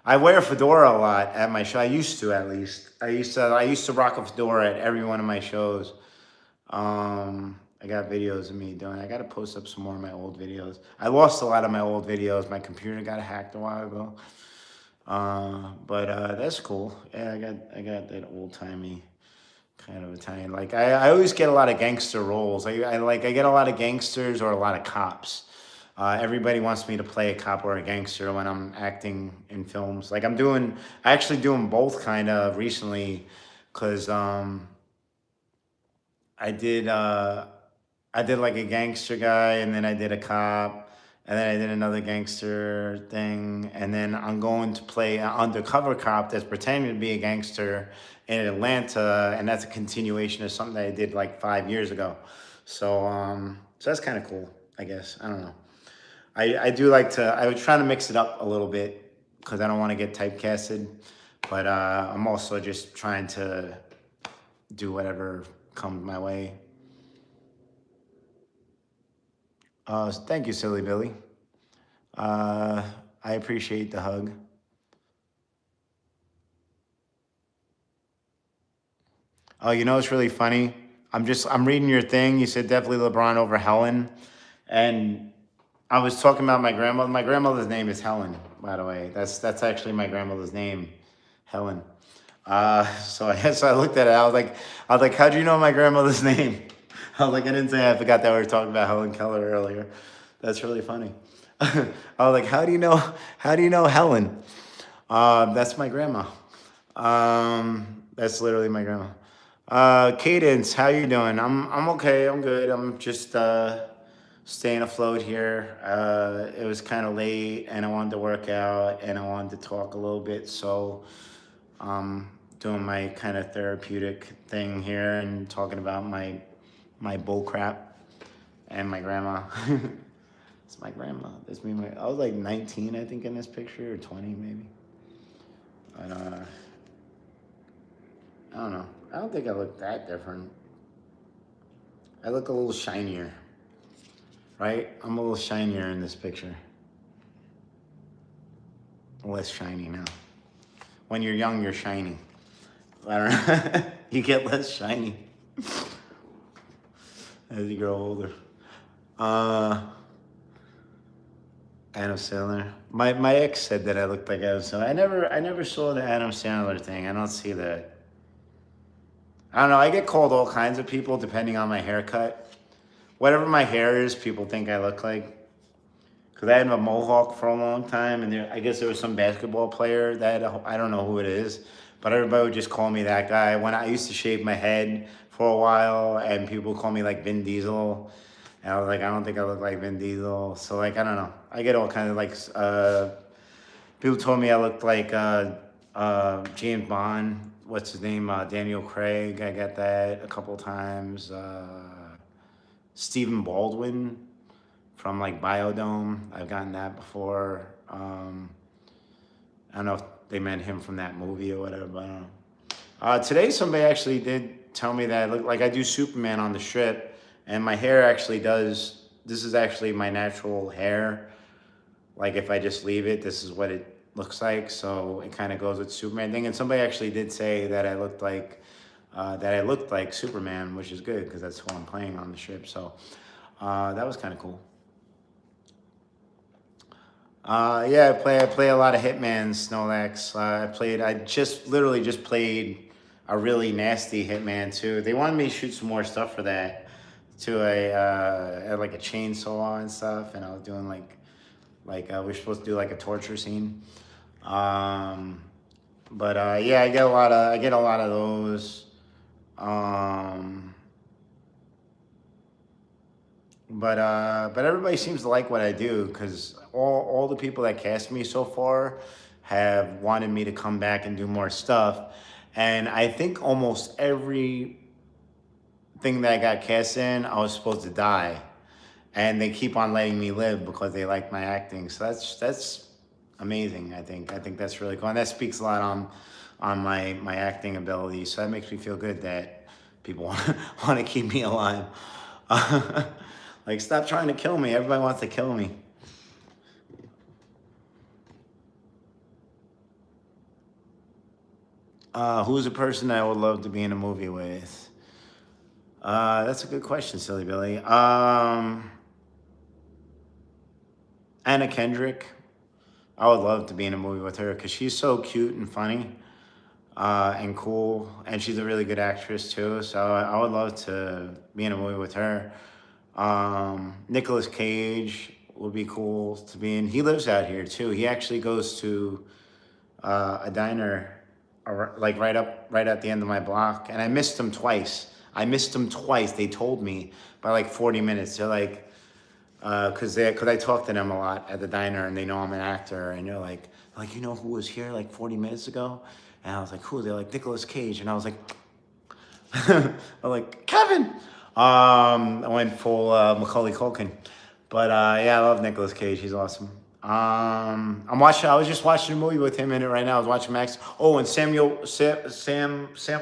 S1: I wear a fedora a lot at my show. I used to, at least. I used to rock a fedora at every one of my shows. I got videos of me doing. I got to post up some more of my old videos. I lost a lot of my old videos. My computer got hacked a while ago. But that's cool. Yeah, I got that old timey kind of Italian. Like I always get a lot of gangster roles. I get a lot of gangsters or a lot of cops. Everybody wants me to play a cop or a gangster when I'm acting in films. Like I actually doing both kind of recently, cause I did like a gangster guy, and then I did a cop, and then I did another gangster thing, and then I'm going to play an undercover cop that's pretending to be a gangster in Atlanta, and that's a continuation of something that I did like 5 years ago. So that's kind of cool, I guess. I don't know. I do like to. I was trying to mix it up a little bit because I don't want to get typecasted, but I'm also just trying to do whatever comes my way. Thank you, Silly Billy. I appreciate the hug. Oh, you know it's really funny. I'm reading your thing. You said definitely LeBron over Helen, and I was talking about my grandmother. My grandmother's name is Helen, by the way. That's actually my grandmother's name, Helen. So I looked at it. I was like, how'd you know my grandmother's name? I was like, I didn't say I forgot that we were talking about Helen Keller earlier. That's really funny. I was like, how do you know Helen? That's my grandma. That's literally my grandma. Cadence, how you doing? I'm okay. I'm good. I'm just staying afloat here. It was kind of late, and I wanted to work out, and I wanted to talk a little bit. So, doing my kind of therapeutic thing here and talking about my bull crap and my grandma. It's my grandma. That's me. I was like 19, I think, in this picture, or 20 maybe. But I don't know. I don't think I look that different. I look a little shinier, right? I'm a little shinier in this picture. Less shiny now. When you're young, you're shiny. I don't know. You get less shiny as you grow older. Adam Sandler. My ex said that I looked like Adam Sandler. I never saw the Adam Sandler thing. I don't see that. I don't know. I get called all kinds of people depending on my haircut. Whatever my hair is, people think I look like. Because I had a mohawk for a long time, and I guess there was some basketball player that I don't know who it is, but everybody would just call me that guy. When I used to shave my head for a while, and people call me like Vin Diesel, and I was like, I don't think I look like Vin Diesel. So like, I don't know. I get all kinds of like, people told me I looked like James Bond. What's his name? Daniel Craig. I got that a couple times. Stephen Baldwin from like Biodome. I've gotten that before. I don't know if they meant him from that movie or whatever, but I don't know. Today somebody actually did tell me that I look like I do Superman on the strip, and my hair actually does. This is actually my natural hair. Like if I just leave it, this is what it looks like. So it kind of goes with Superman thing. And somebody actually did say that I looked like Superman, which is good because that's who I'm playing on the strip. So that was kind of cool. Yeah, I play a lot of Hitman, Snorlax. I just literally just played a really nasty Hitman too. They wanted me to shoot some more stuff for that, to like a chainsaw and stuff, and I was doing like we're supposed to do like a torture scene. But yeah, I get a lot of those. But everybody seems to like what I do because all the people that cast me so far have wanted me to come back and do more stuff, and I think almost every thing that I got cast in, I was supposed to die. and they keep on letting me live because they like my acting. So that's amazing. I think that's really cool, and that speaks a lot on my acting ability. So that makes me feel good that people want to keep me alive. Like, stop trying to kill me. Everybody wants to kill me. Who's a person I would love to be in a movie with? That's a good question, Silly Billy. Anna Kendrick. I would love to be in a movie with her because she's so cute and funny, and cool, and she's a really good actress too. So I would love to be in a movie with her. Nicolas Cage would be cool to be in. He lives out here too. He actually goes to a diner, like right at the end of my block, and I missed him twice. They told me by like 40 minutes. They're like, cause I talk to them a lot at the diner, and they know I'm an actor, and you're like, you know who was here like 40 minutes ago? And I was like, who? They're like, Nicolas Cage, and I was like, I'm like, Kevin. I went full Macaulay Culkin, but yeah, I love Nicolas Cage. He's awesome. I was just watching a movie with him in it right now. I was watching Max. Oh, and Sam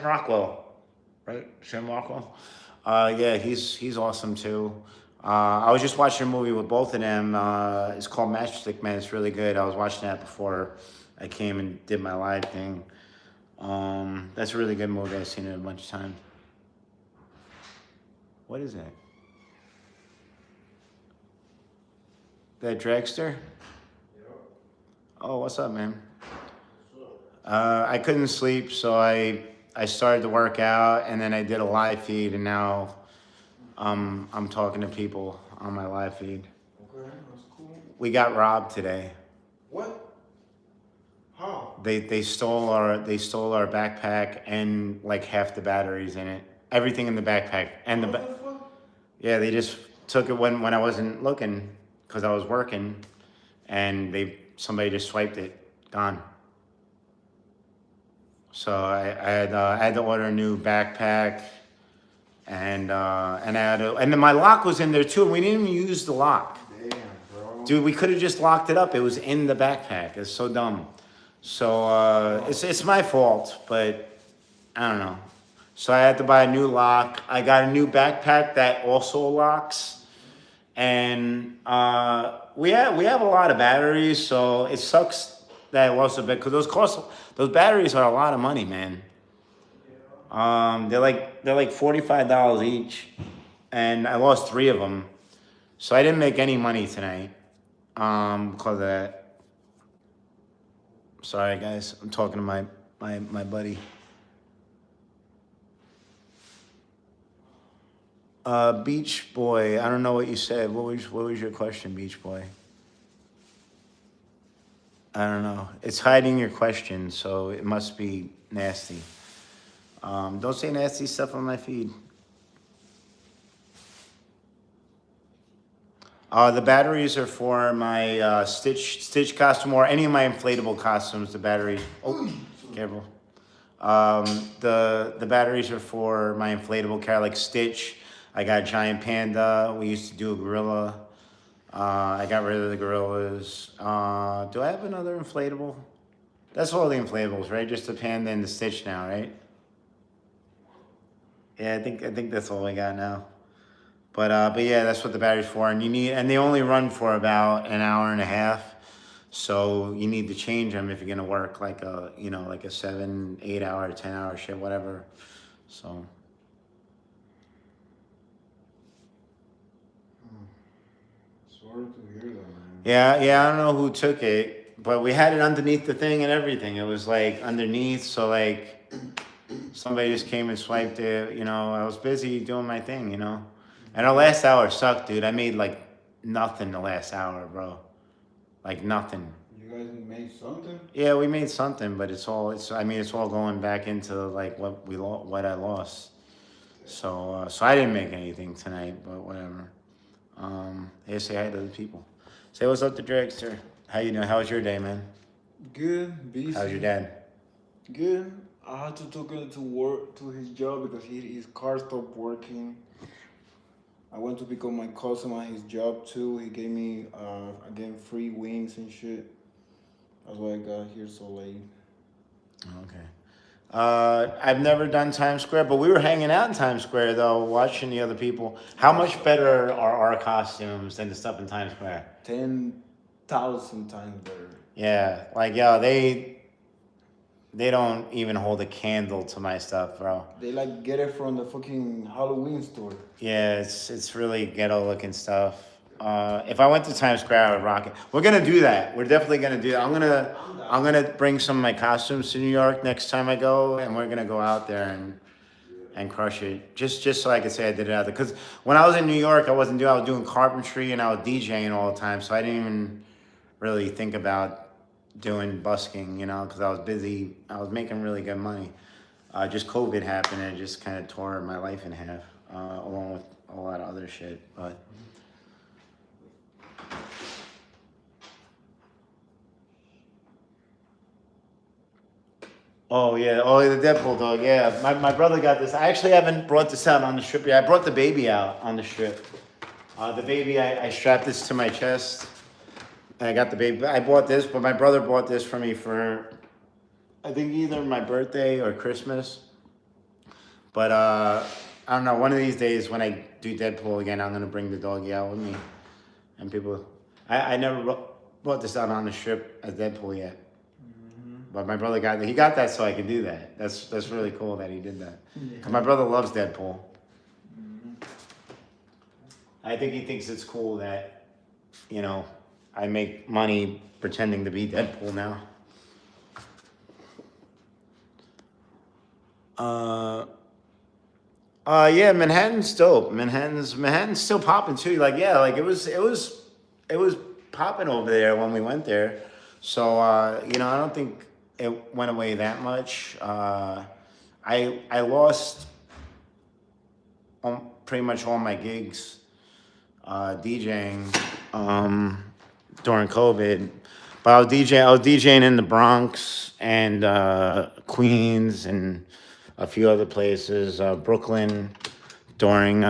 S1: Rockwell, right? Sam Rockwell. Yeah, he's awesome too. I was just watching a movie with both of them. It's called Matchstick Man. It's really good. I was watching that before I came and did my live thing. That's a really good movie. I've seen it a bunch of times. What is that? That dragster? Oh, what's up, man? I couldn't sleep, so I started to work out, and then I did a live feed, and now I'm talking to people on my live feed.
S2: Okay, that's cool.
S1: We got robbed today.
S2: What? How?
S1: They stole our backpack and like half the batteries in it. Everything in the backpack and
S2: What the fuck?
S1: yeah, they just took it when I wasn't looking because I was working, and somebody just swiped it, gone. So I had to order a new backpack, and and then my lock was in there too, and we didn't even use the lock.
S2: Damn, bro.
S1: Dude, we could have just locked it up. It was in the backpack. It's so dumb. So it's my fault, but I don't know. So I had to buy a new lock. I got a new backpack that also locks, and we have a lot of batteries. So it sucks that I lost a bit because those batteries are a lot of money, man. They're like $45 each, and I lost 3 of them. So I didn't make any money tonight because of that. Sorry, guys. I'm talking to my buddy. Beach Boy. I don't know what you said. What was your question, Beach Boy? I don't know. It's hiding your question, so it must be nasty. Don't say nasty stuff on my feed. The batteries are for my Stitch costume or any of my inflatable costumes. The batteries. Oh, careful. The batteries are for my inflatable character, like Stitch. I got a giant panda. We used to do a gorilla. I got rid of the gorillas. Do I have another inflatable? That's all the inflatables, right? Just the panda and the Stitch now, right? Yeah, I think that's all I got now. But yeah, that's what the battery's for, and they only run for about an hour and a half. So you need to change them if you're gonna work like a 7, 8 hour, 10 hour shift, whatever. So.
S2: Sorry to hear that, man.
S1: Yeah, I don't know who took it, but we had it underneath the thing and everything. It was like underneath, so like somebody just came and swiped it. I was busy doing my thing, And our last hour sucked, dude. I made like nothing the last hour, bro. Like nothing.
S2: You guys made something?
S1: Yeah, we made something, but it's all going back into like what I lost. So I didn't make anything tonight, but whatever. Hey, say hi to the people. Say what's up to Dragster. How you doing? How was your day, man?
S2: Good, busy.
S1: How's your dad?
S2: Good. I had to take him to work to his job because his car stopped working. I went to pick up my cousin at his job too. He gave me again free wings and shit. That's why I got here so late.
S1: Okay. I've never done Times Square, but we were hanging out in Times Square though, watching the other people. How much better are our costumes than the stuff in Times Square?
S2: 10,000 times better.
S1: Yeah, like yo, they don't even hold a candle to my stuff, bro.
S2: They like get it from the fucking Halloween store.
S1: Yeah, it's really ghetto looking stuff. If I went to Times Square, I would rock it. We're gonna do that. We're definitely gonna do that. I'm gonna bring some of my costumes to New York next time I go, and we're gonna go out there and crush it. Just so I could say I did it out there. Because when I was in New York, I was doing carpentry and I was DJing all the time, so I didn't even really think about doing busking, you know, because I was busy. I was making really good money. Just COVID happened and it just kind of tore my life in half, along with a lot of other shit. But oh yeah, oh the Deadpool dog, yeah. My brother got this. I actually haven't brought this out on the strip yet. I brought the baby out on the strip. The baby, I strapped this to my chest. I got the baby. I bought this, but my brother bought this for me for, I think either my birthday or Christmas. But I don't know. One of these days when I do Deadpool again, I'm gonna bring the doggy out with me. And people, I never brought this out on the strip as Deadpool yet. But my brother he got that so I could do that. That's really cool that he did that. Cause my brother loves Deadpool. I think he thinks it's cool that, you know, I make money pretending to be Deadpool now. Yeah, Manhattan's dope. Manhattan's still popping too. Like yeah, like it was popping over there when we went there. So you know, I don't think it went away that much. I lost pretty much all my gigs DJing during COVID. But I was DJing in the Bronx and Queens and a few other places, Brooklyn during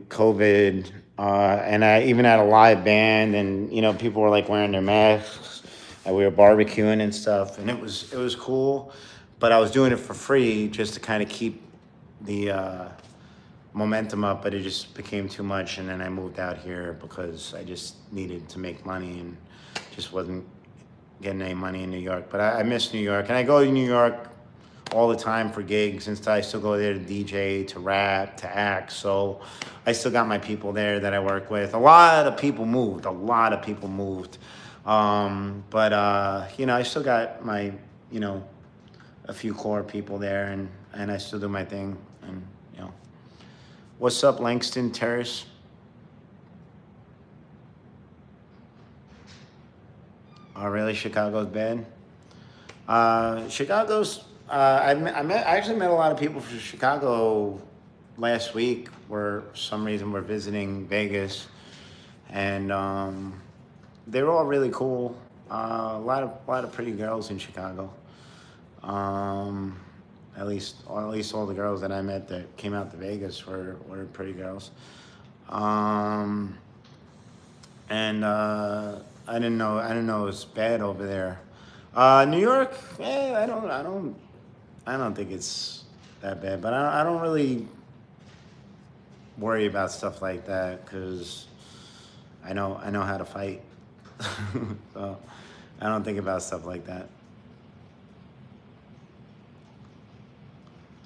S1: COVID, and I even had a live band, and you know people were like wearing their masks, and we were barbecuing and stuff, and it was cool, but I was doing it for free just to kind of keep the momentum up, but it just became too much, and then I moved out here because I just needed to make money and just wasn't getting any money in New York. But I miss New York, and I go to New York all the time for gigs, and I still go there to DJ, to rap, to act. So I still got my people there that I work with. A lot of people moved. But you know, I still got my, you know, a few core people there, and I still do my thing. And you know, what's up, Langston Terrace? Oh, really? Chicago's bad? Chicago's. I actually met a lot of people from Chicago last week. Where for some reason we're visiting Vegas, and they were all really cool. A lot of pretty girls in Chicago. At least all the girls that I met that came out to Vegas were pretty girls. And I didn't know it was bad over there. New York, I don't think it's that bad, but I don't really worry about stuff like that because I know how to fight. So I don't think about stuff like that.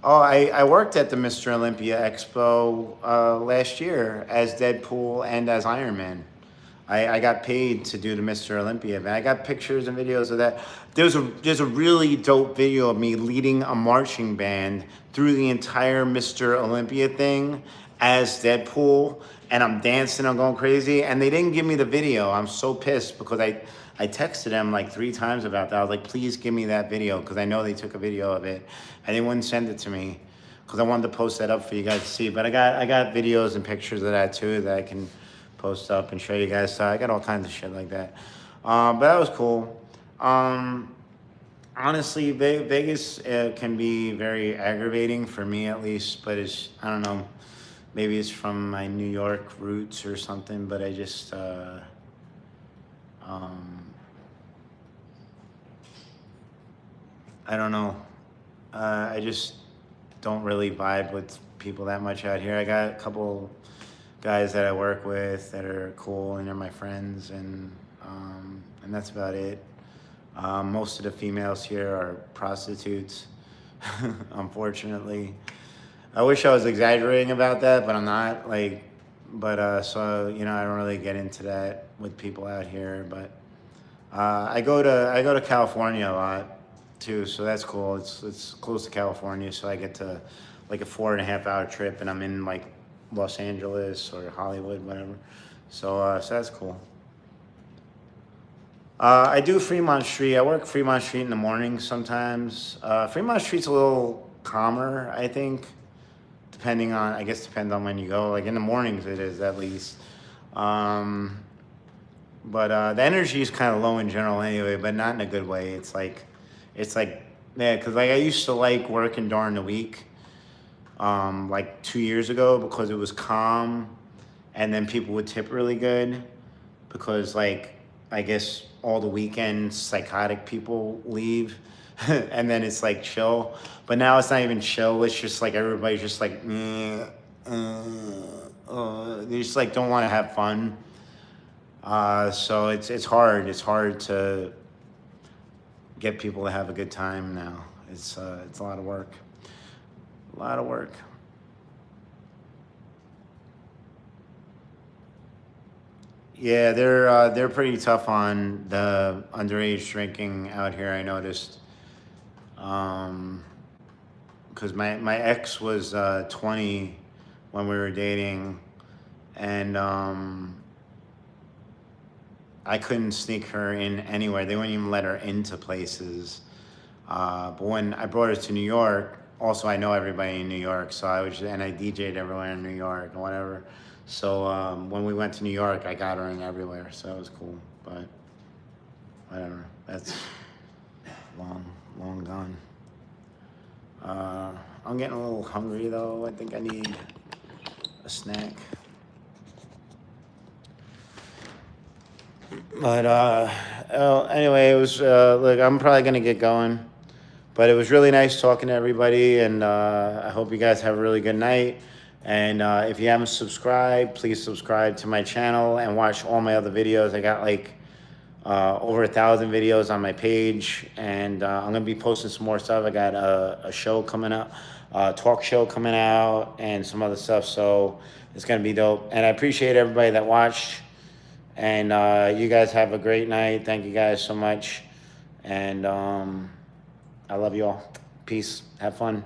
S1: Oh, I worked at the Mr. Olympia Expo last year as Deadpool and as Iron Man. I got paid to do the Mr. Olympia event. I got pictures and videos of that. There's a really dope video of me leading a marching band through the entire Mr. Olympia thing as Deadpool, and I'm dancing, I'm going crazy, and they didn't give me the video. I'm so pissed because I texted them like 3 times about that. I was like, please give me that video because I know they took a video of it, and they wouldn't send it to me because I wanted to post that up for you guys to see. But I got videos and pictures of that too that I can post up and show you guys. So I got all kinds of shit like that. But that was cool. honestly, Vegas can be very aggravating for me at least, but it's, I don't know, maybe it's from my New York roots or something, but I just, um, I don't know. I just don't really vibe with people that much out here. I got a couple guys that I work with that are cool and they're my friends, and that's about it. Most of the females here are prostitutes, unfortunately. I wish I was exaggerating about that, but I'm not. Like, but so you know, I don't really get into that with people out here. But I go to California a lot too, so that's cool. It's close to California, so I get to like a 4.5 hour trip, and I'm in like Los Angeles or Hollywood, whatever. So that's cool. I do Fremont Street. I work Fremont Street in the morning sometimes. Fremont Street's a little calmer, I think, depending on, I guess, depends on when you go. Like in the mornings, it is at least. Um, but the energy is kind of low in general anyway, but not in a good way. It's like, yeah, because like I used to like working during the week, like 2 years ago because it was calm, and then people would tip really good because like I guess all the weekend psychotic people leave, and then it's like chill. But now it's not even chill. It's just like everybody's just like, they just like don't want to have fun. So it's hard. It's hard to get people to have a good time now. It's a lot of work. A lot of work. Yeah, they're pretty tough on the underage drinking out here. I noticed, because my ex was 20 when we were dating, and I couldn't sneak her in anywhere. They wouldn't even let her into places. But when I brought her to New York, also I know everybody in New York, so and I DJ'd everywhere in New York and whatever. So when we went to New York, I got her in everywhere, so that was cool. But whatever, that's long gone. I'm getting a little hungry though. I think I need a snack. But anyway, it was look. I'm probably gonna get going, but it was really nice talking to everybody, and I hope you guys have a really good night. And if you haven't subscribed, please subscribe to my channel and watch all my other videos. I got like over 1,000 videos on my page, and I'm gonna be posting some more stuff. I got a show coming up, talk show coming out, and some other stuff. So it's gonna be dope. And I appreciate everybody that watched. And you guys have a great night. Thank you guys so much. And I love you all. Peace. Have fun.